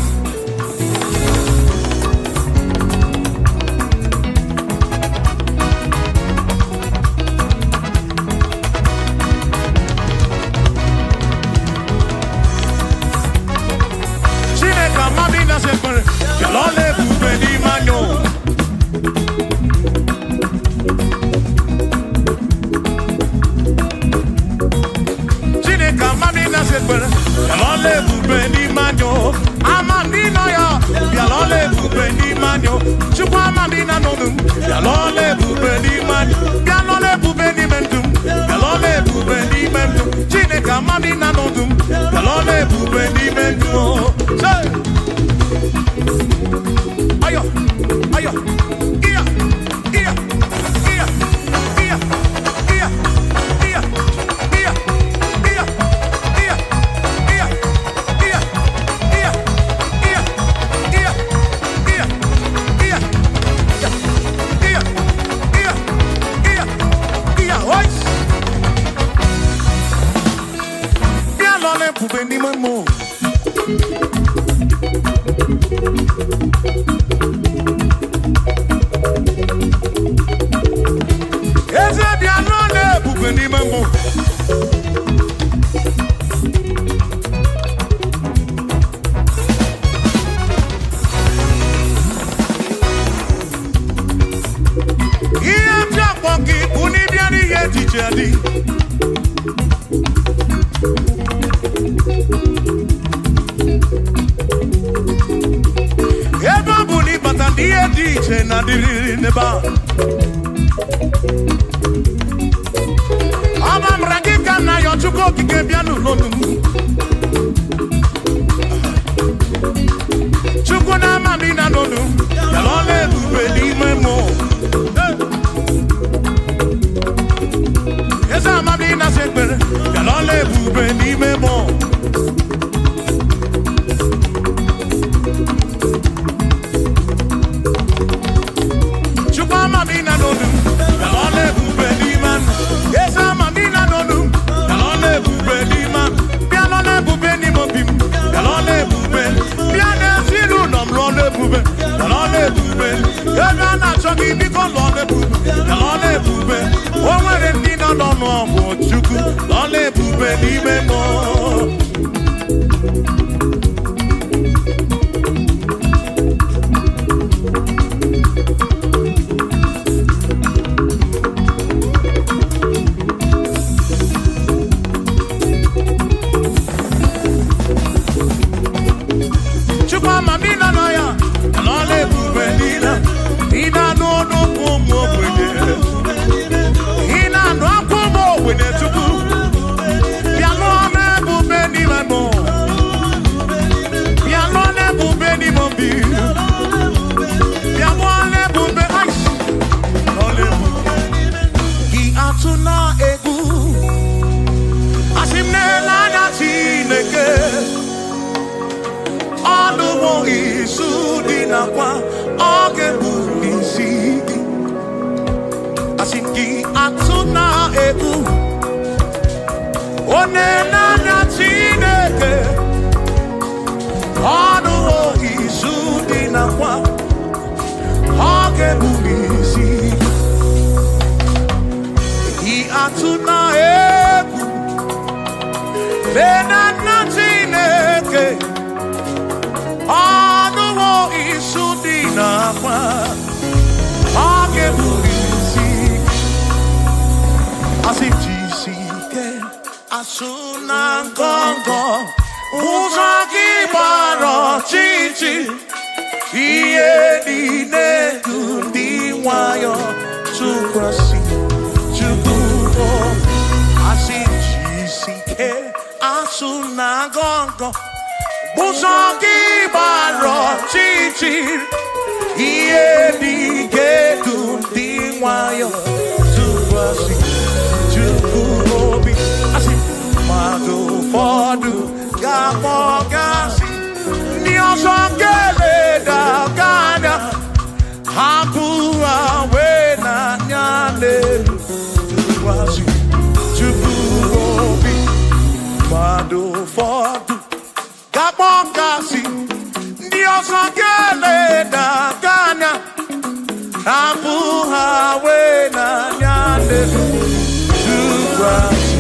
asuna ebu lena natineke anuwo isudina kwa agebulisi asijisike asuna gongo uzaki baro chichi iye dine kundi wayo tukrasi tukubo asijisike asuna gongo uzaki baro chichi iye dine kundi wayo tukrasi tukubo asi madu fodu gamogasi niosongele da gana hapua wena nyane wasi chubuobi madu fodu gamogasi niosongele da gana hapua wena nyane wasi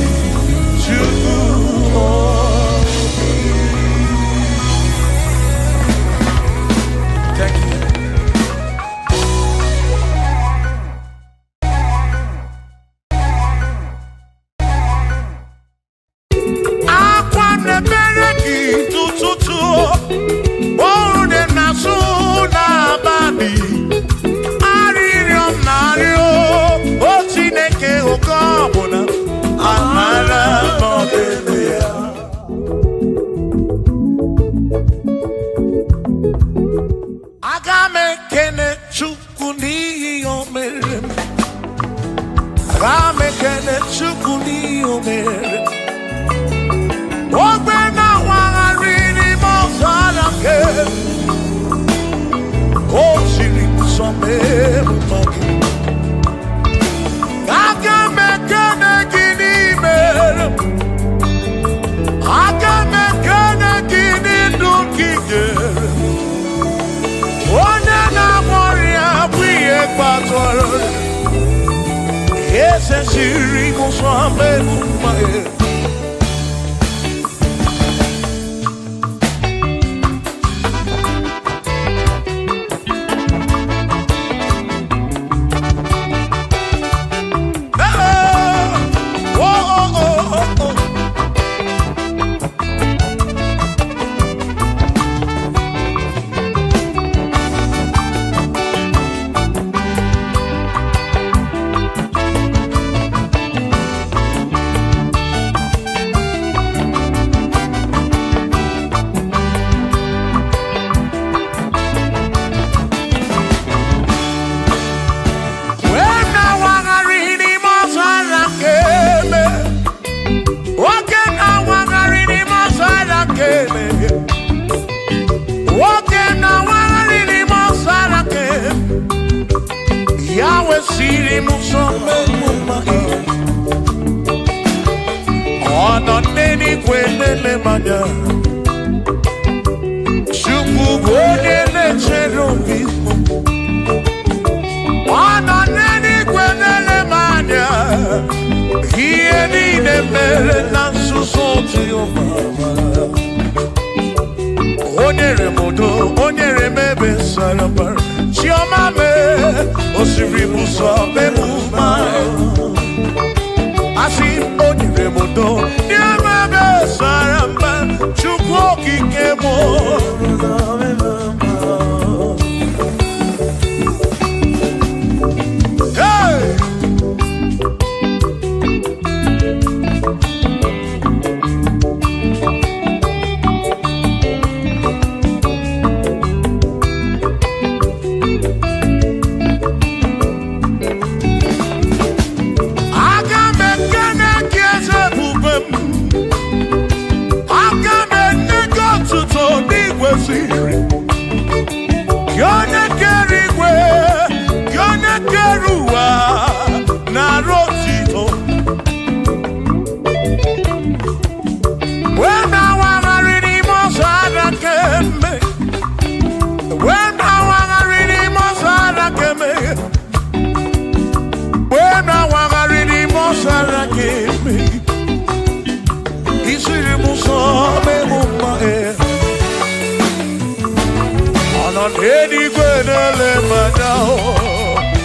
n'eluigwe na-ele mmadụ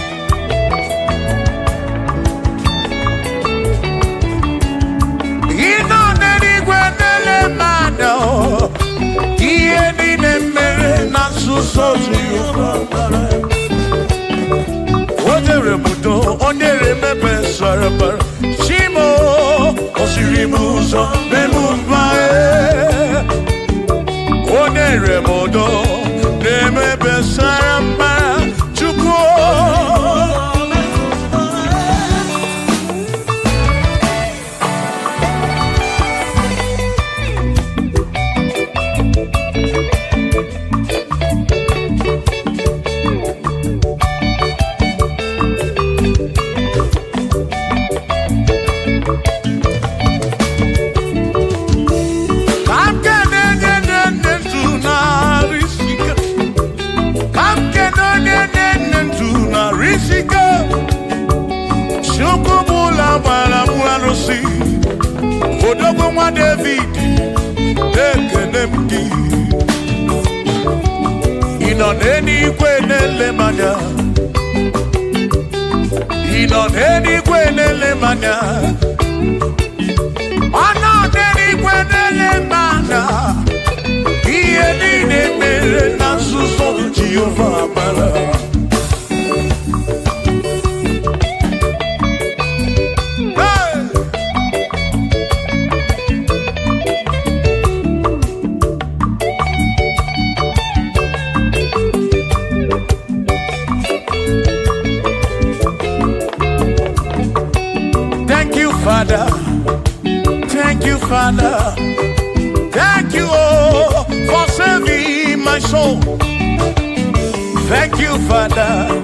ịnọ n'eluigwe na-ele mmadụ ihe niile mere na nzuzo Jehova o nyere m udo o nyere m ebe sara mbara Chimo o siri m ụzọ mee m mma o nyere m udo na-emebe sara mbara Chukwu Odogwu nwa David ekene m gị ị nọ n'eluigwe na-ele m anya ị nọ n'eluigwe na-ele m anya ọ nọ n'eluigwe na-ele m anya ihe niile mere na nzuzo Jehova mara Father, thank you, Father, thank you, oh, for saving my soul. Thank you, Father,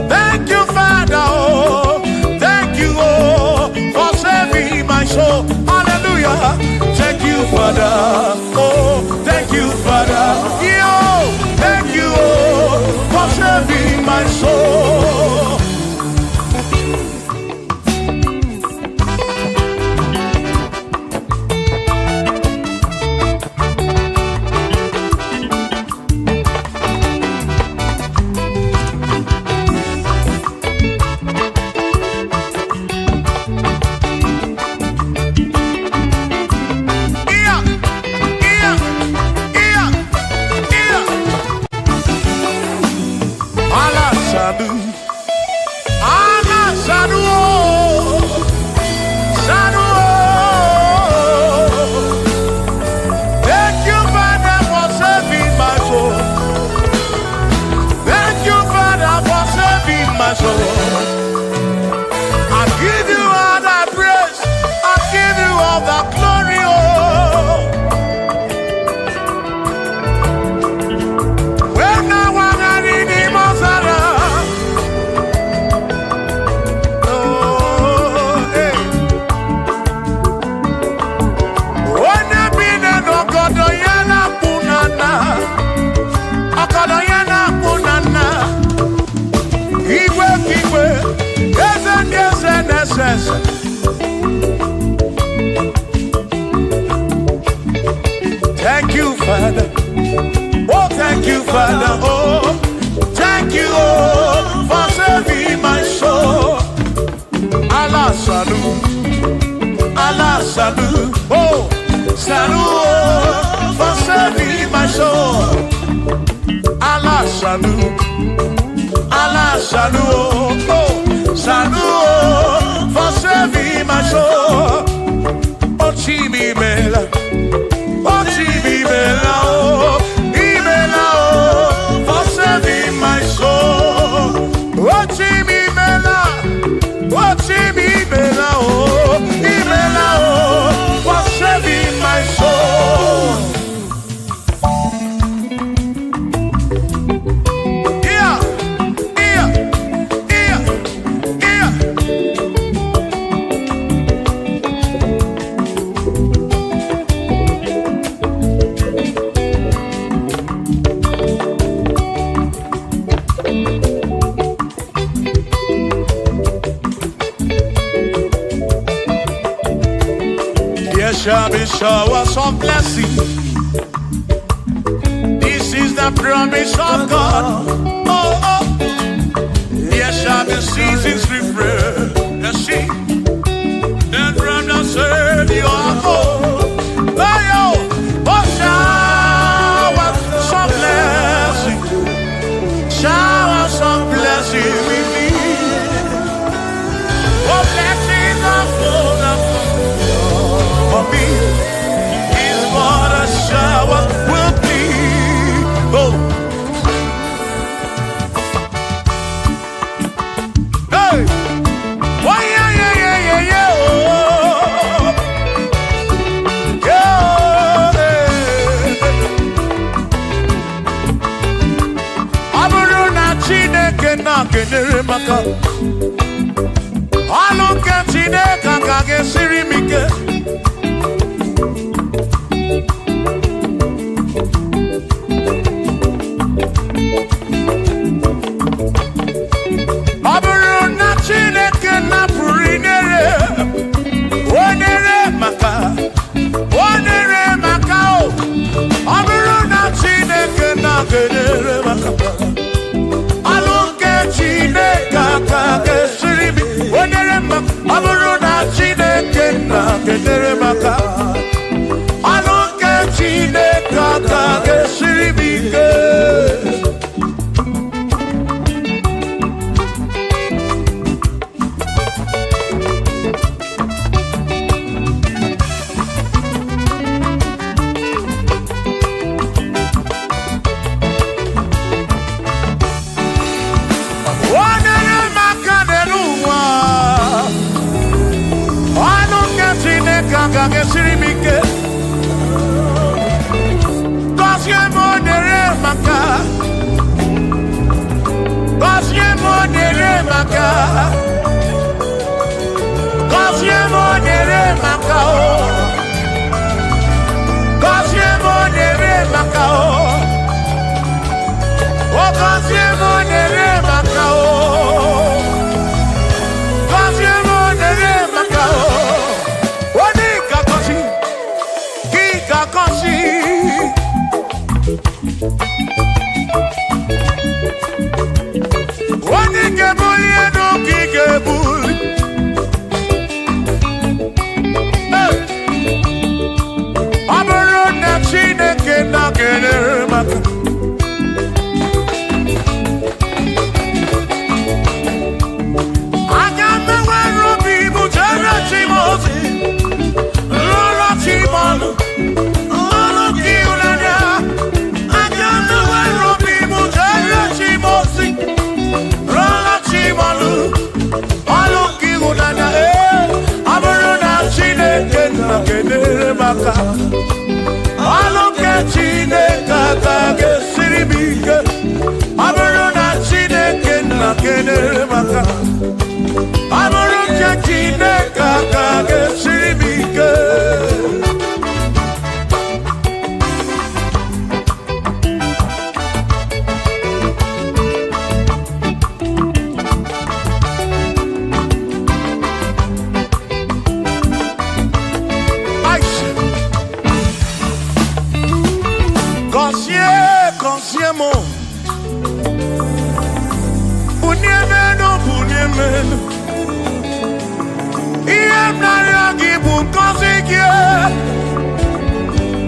thank you, Father, oh, thank you, oh, for saving my soul. Hallelujah, thank you, Father, oh, thank you, Father, yo, thank you, oh, for saving my soul. Thank you, Father. Oh, thank you, Father. Oh, thank you, oh, for saving my soul. Allah salut, Allah salut. Oh, salut, oh, for saving my soul. Allah salut, Allah salut. Oh, salut, oh, for saving my soul. Oh, Chimi Mela. Oh, Chimi Mela. Oh, Imela. Oh, for saving my soul. Oh, Chimi Mela. Oh, Chimi Mela. Oh, Imela. Oh, for saving my soul. Yeah, yeah, yeah, yeah. There shall be showers of blessing. This is the a promise of God. Oh, oh. There shall be seasons refresh. The sea, and from the serve you are home. Oh, yo, oh, shower some blessing. Shower some blessing with me. Oh, blessings are full of for me. Is what a shower will be. Oh. Hey. Oh, yeah, yeah, yeah, yeah, yeah. Oh. Yeah. Aburu na Chineke na kenere maka. Alu ke Chineke ka gesiri mike. Aburu na Chineke na purinere. Onere maka. Onere maka o. Aburu na Chineke na kenere maka. Alu ke Chineke ka gesiri mike. Onere maka. Aburu na Chineke na kenere maka. Alu ke Chineke ka gesiri mike. Onere maka deruwa. Alu ke Chineke ka gesiri mike. Onere maka. Onere maka. Onere maka o. Onere maka o. Onere maka o. Onere maka o. Oni kakosi. Kikakosi. Oni kebuli eno kikebuli. Aburu na Chineke na kenere maka. Aga mewe robi bujere chimozi. Lolo chimolu. Lolo kiulanya. Aga mewe robi bujere chimozi. Lolo chimolu. Lolo kiulanya. Aburu na Chineke na kenere maka. Alu ke Chineke ka gesiri mike. Aburu na Chineke na kenere maka. Aburu ke Chineke ka gesiri mike. Consiemo Uniemeno Uniemeno Iemnariagi Bunkosiki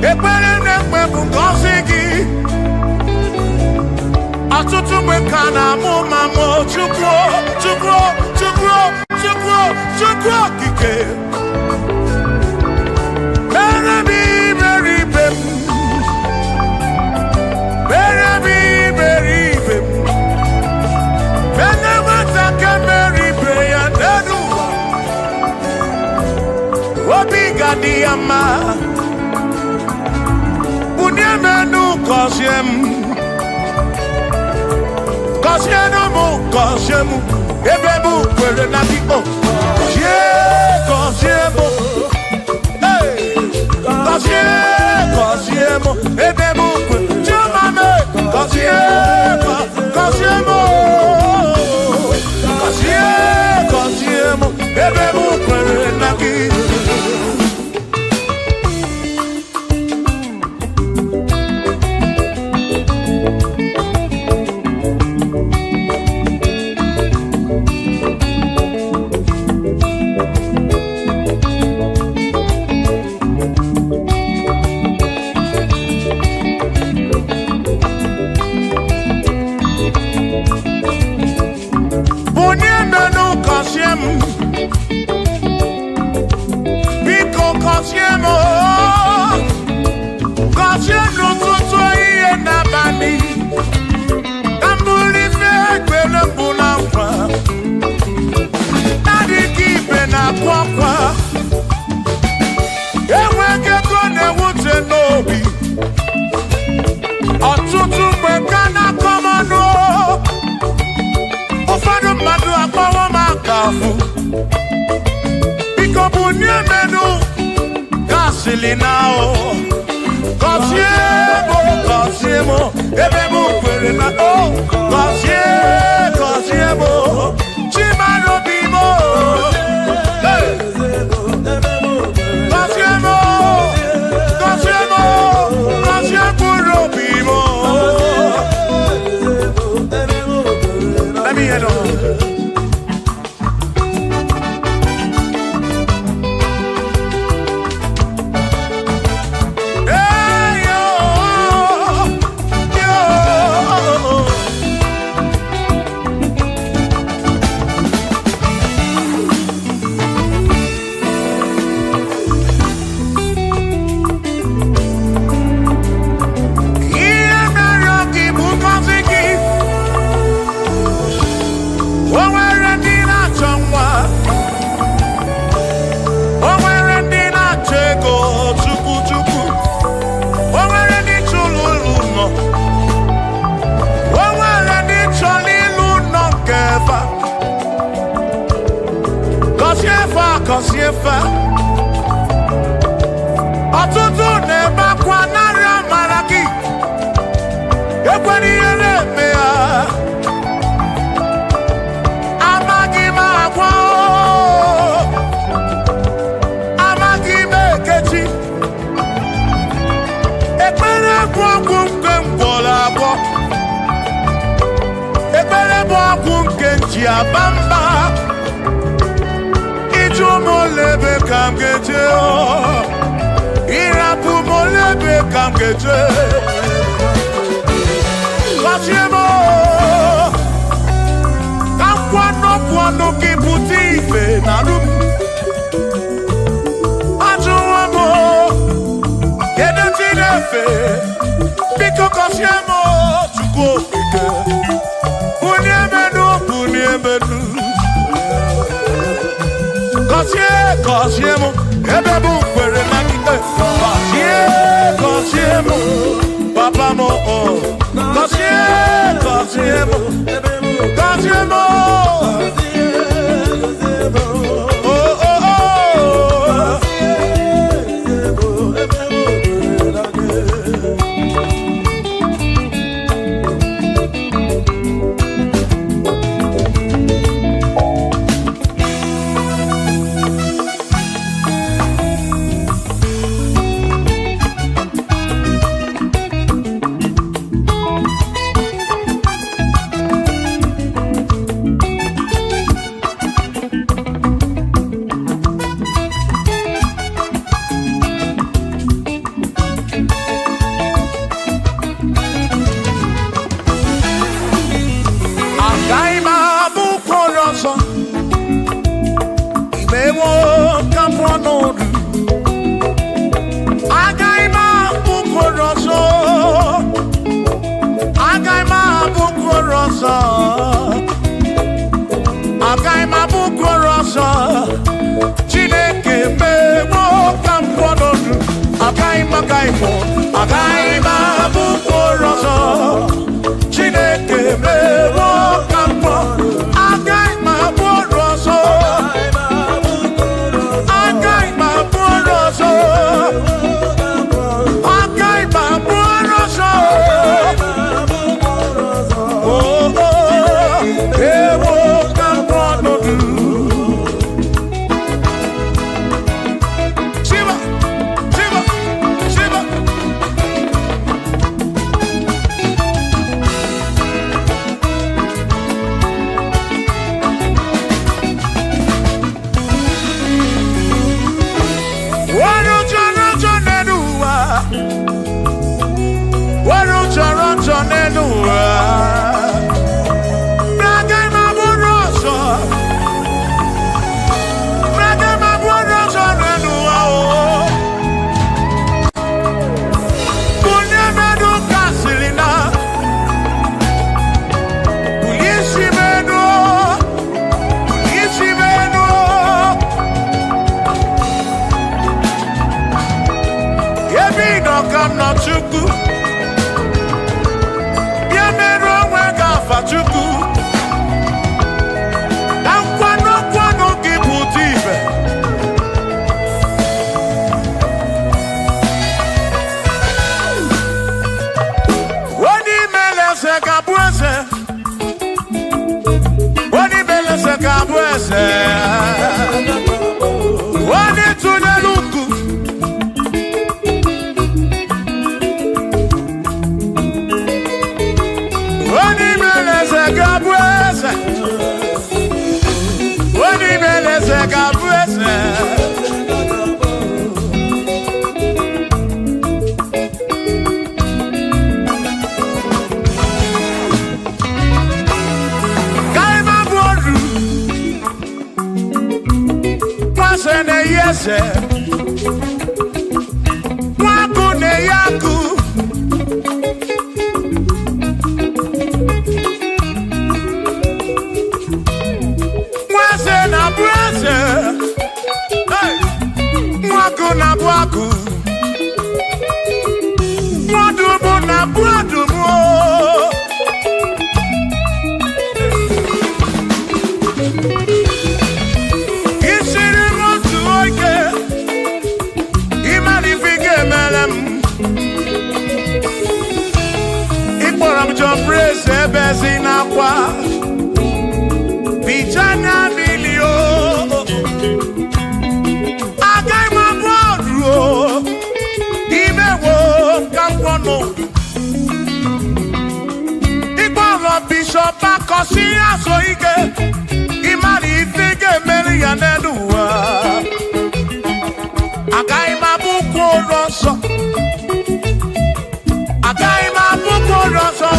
Ekperenekpe Bunkosiki Atutu Mekana Mumamo Chukro Chukro Chukro Chukro Chukro Kike Berebi Beribem Diama Uniemenu Kosiemu Ebebu Kwere Nabiko Kosiemu Kosiemu Ebebu Kwere Chumame Kosiemu Ebebu Kwere Nabiko n'obi ọtụtụ mgbe ka na-akọma nụ ụfọdụ mmadụ akpọwọ m akafụ biko bunye menu gasịlị na o gọzie m ebe m kwere na o gọzie m chimarobi m let me head on. Kosiefa ọtụtụ na-ebe akwa narị amara gị ekwere ihe na-eme ya amaghị m agwa amaghị m ekechi ekpere bụ ọgwụ nke mgbọrọ abụọ ekpere bụ ọgwụ nke nji aba mba molebe kam geje irapu molebe kam geje kasiemo kam kwano kibuti ife narum ajuwamo kedeti nefe biko kasiemo chuko ike uniemenu Kosiemo, ebe bụ kwere na kike. Kosiemo, papa mo. Kosiemo. kam no chuku. Bia meru onwe ga fa chuku. Dan kwano gi putive. Woni mele se kabuese. Woni mele se kabuese. Woni tuneluku. Woni mele se kabuese. Woni mele se kabuese. Ne yese Waku ne yaku Mwase na bwase Hey Waku na bwaku Mwadumu na bwadumu Bezina kwa Vijana milio Agai mabodro Imewo kampono Igboro bishop akosi aso ike Imari ifige meri ya neduwa Agai mabuko roso Agai mabuko roso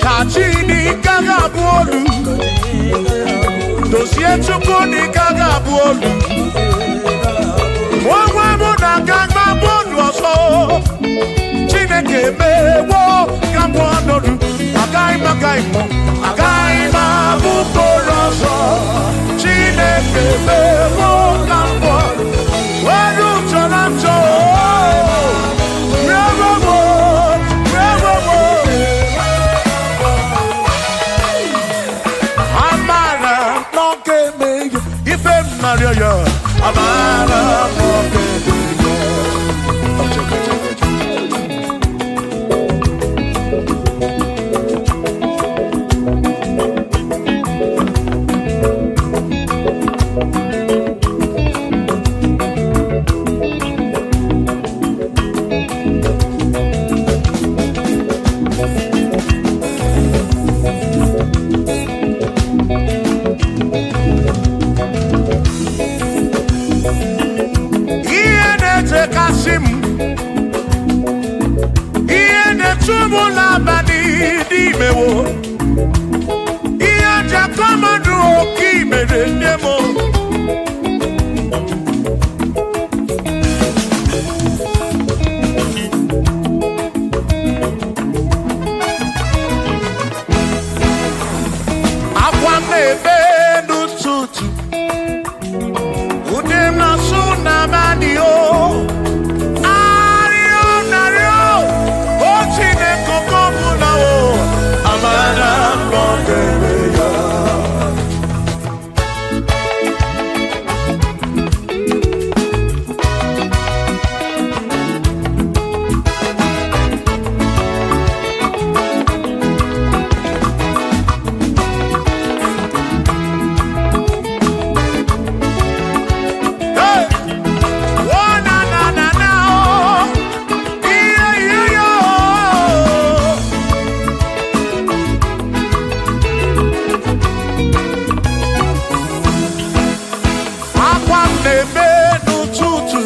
Kachini kagabuolu Dosie chukuni kagabuolu Mwa muna kagabuolu oso Chineke mewo kagabuolu Agaima bukoroso Chineke mewo kagabuolu Wadu chonacho Amara nebe n'ụtụtụ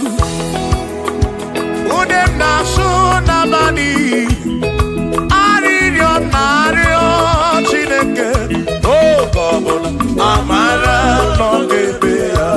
ude m na-asụ n'abalị arịrịọ na-arịọ Chineke oge ọbụla amara nọ n'ebe ya.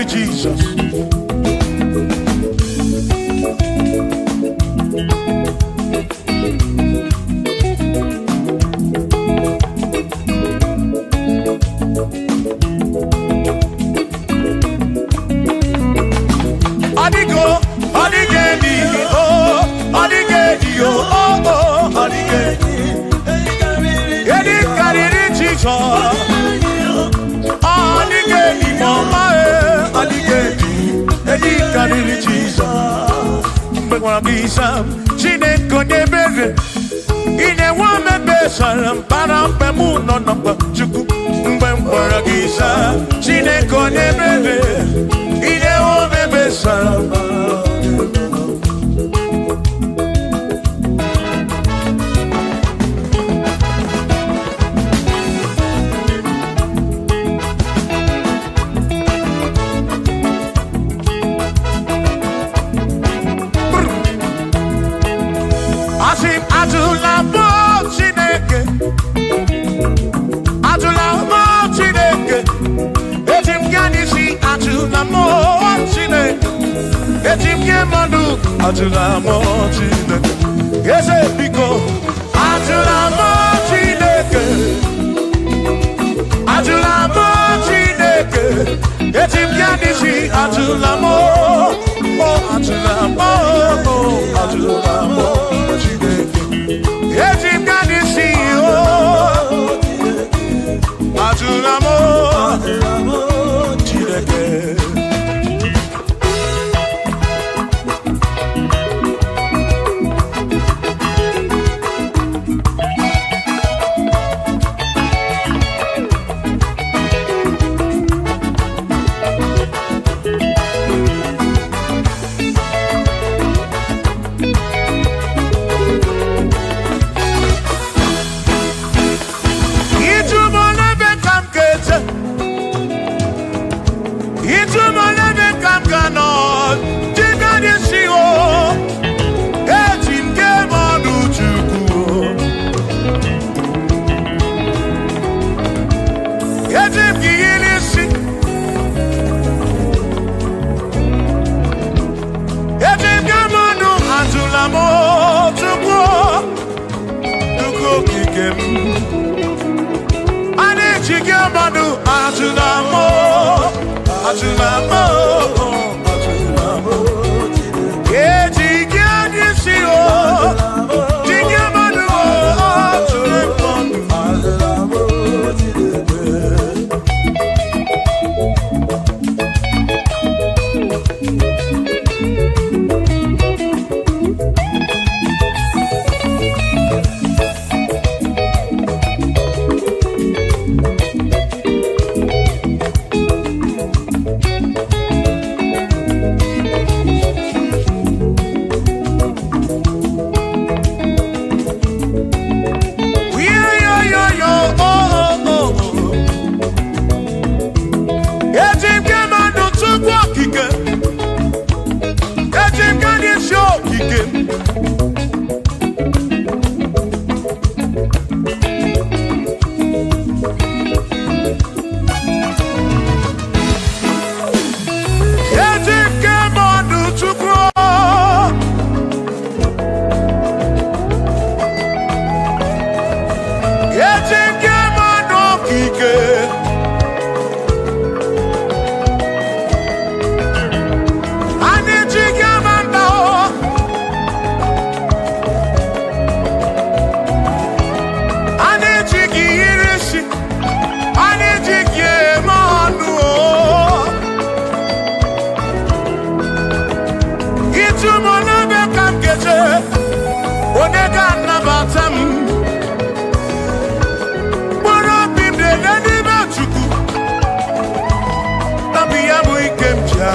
Jesus. Chineke nebere ine wame besara para pemu no no chuku mgbe mkwara gisa Chineke nebere ine wame besara Ajula mo Chineke, eze biko. Ajula mo Chineke, ajula mo Chineke, eti mjanishi ajula mo, oh ajula mo, oh ajula mo Chineke, eti mjanishi. Okikem. Ane chigemanu ajunamo, ajunamo, ajunamo. Ye chigemanu, chigemanu, ajunamo.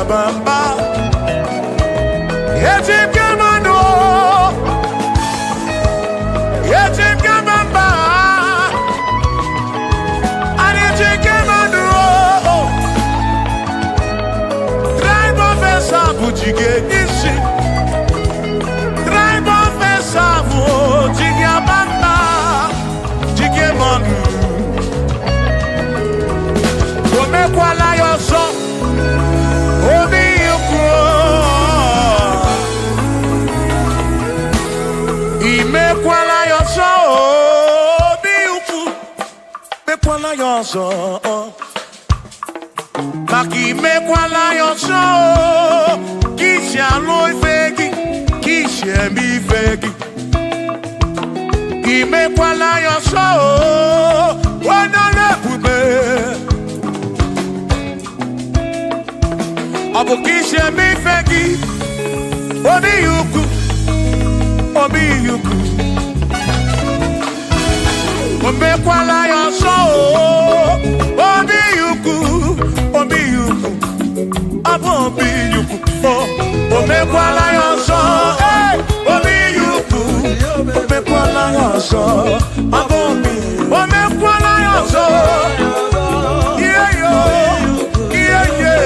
Bamba, Yetim Gamano, Yetim Gamamba, Yetim Gamano, Drive of a Sabu Jige Nishi, Drive of a Sabu Jigabamba, Jigamanu, Omekwala Yoso. Imekwala yoso, biuku. Mekwala yoso, maki mekwala yoso. Kisha loi fegi, kisha mi fegi. Imekwala yoso, wana lepube. Abu kisha mi fegi, obi yuku. Obiyuku, Omekwala yoso, Obiyuku, Obiyuku, Obiyuku, Omekwala yoso, Obiyuku, Omekwala yoso, Obiyuku, Omekwala yoso, yeah yo, yeah yeah.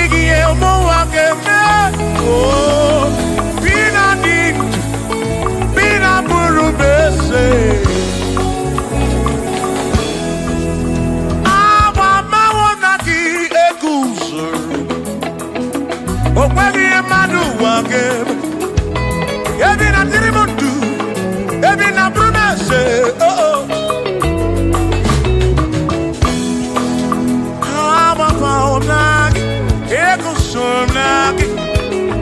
Odigye Muwakeme, oh, Bina Dit, Bina Burubese, Awa Mawanaki Ekusu, Okwagi Emadu Wakeme, Ebina Tirimundu, Ebina Brunese, oh, oh.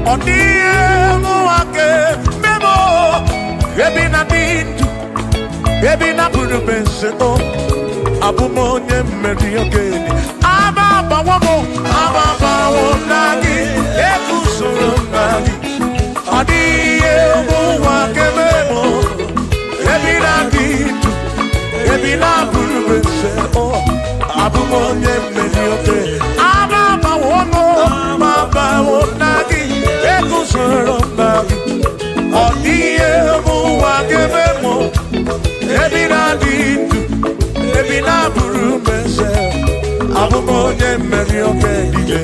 Odie muake memo ebina bitu ebina buru benseto abumo nye meri ogeni ababa wamo nagi ekusoro nagi odie muake memo ebina bitu ebina buru benseto abumo nye meri ogeni ababa wamo nagi Odie muwakememo ebina ditu ebina buru mese abumonye meri okedije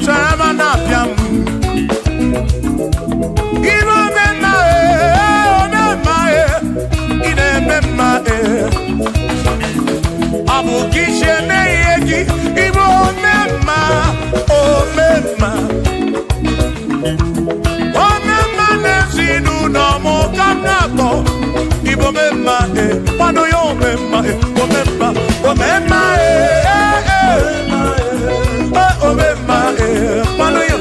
Utama na piam. Ibo memma ine memma Abu kishe neyegi Ibo memma nezinu no mo kanato Ibo memma Pano yo memma O memma Pano yo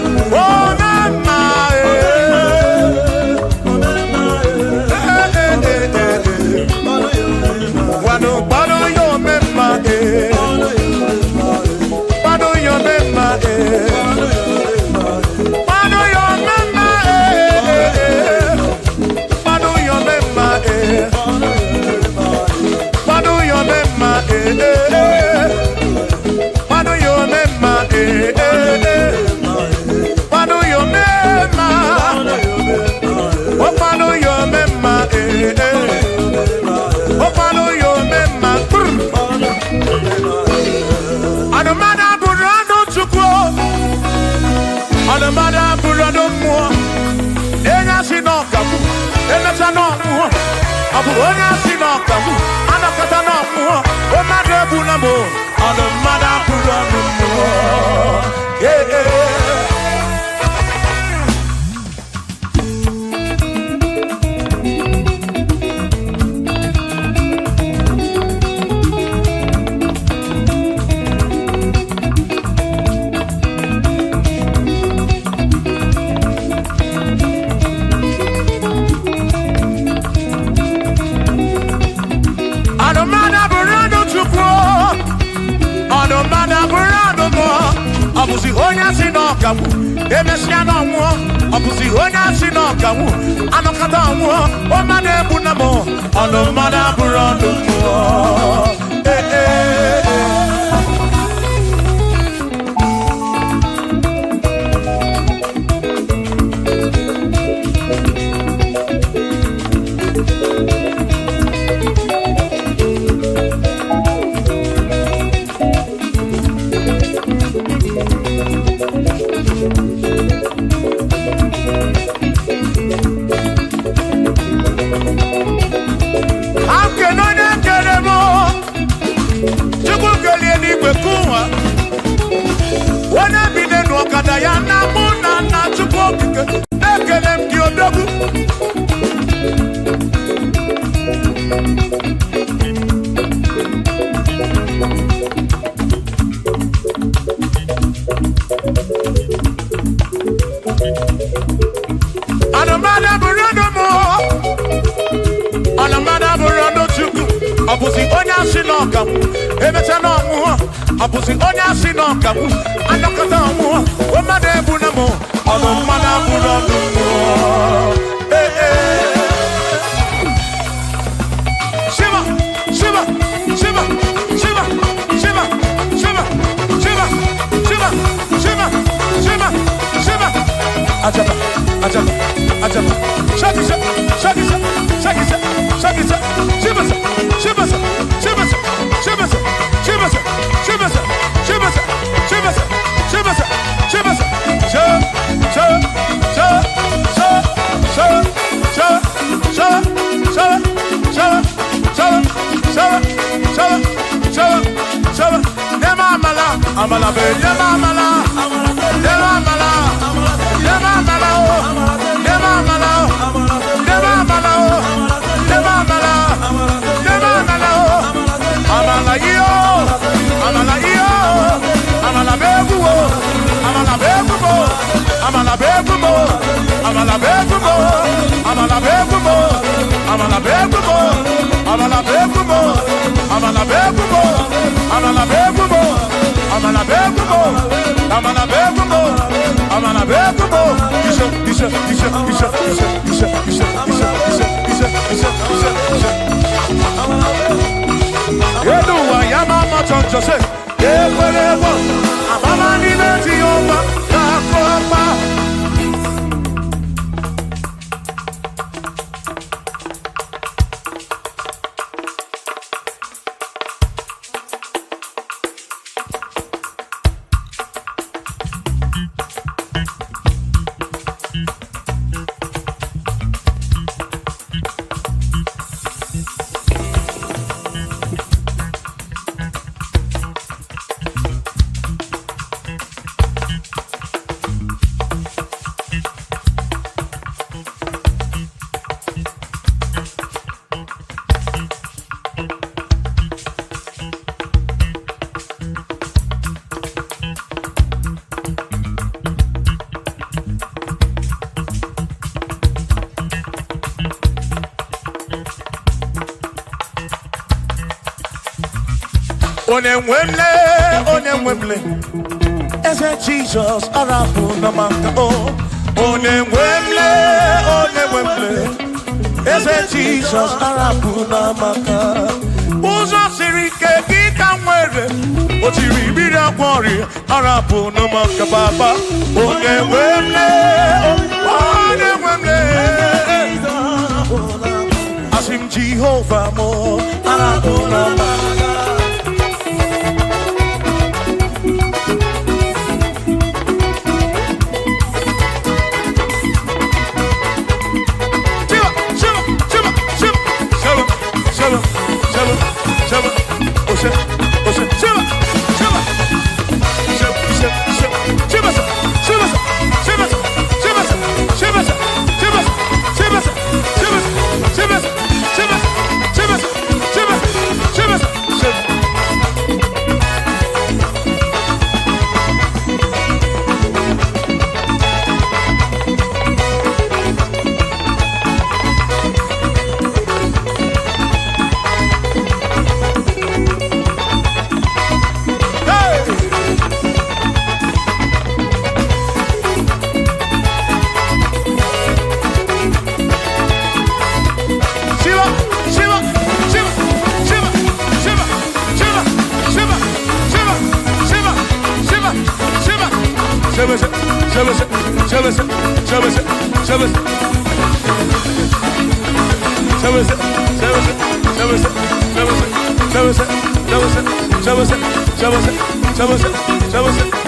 Abusi onya sinokamu, emesiano mu. Abusi onya sinokamu, anokata mu. Omane bunamo, anomana burando mu. Abusi onya sinokamu, emechano mu. Abusi onya sinokamu, anokata mu. Omane bunamo, anomana burando mu. Shiva, Shiva, Shiva, Shiva, Shiva, Shiva, Shiva, Shiva, Shiva, Shiva, Shiva. Ajaba, ajaba, ajaba. Shakisa, shakisa, shakisa, shakisa. Shiva, Shiva, Shiva, Shiva, Shiva, Shiva, Shiva, Shiva, Shiva, Shiva, Shiva, Amala be, amala, amala, Onemwemle, Eze Jesus, Arabu Namaka, oh, Onemwemle, Eze Jesus, Arabu Namaka, Uzo Sirike, Gikamwere, Otiri Bida Kwari, Arabu Namaka Baba, Onemwemle, Asim Jehovah mo, Arabu Namaka. Shall we say?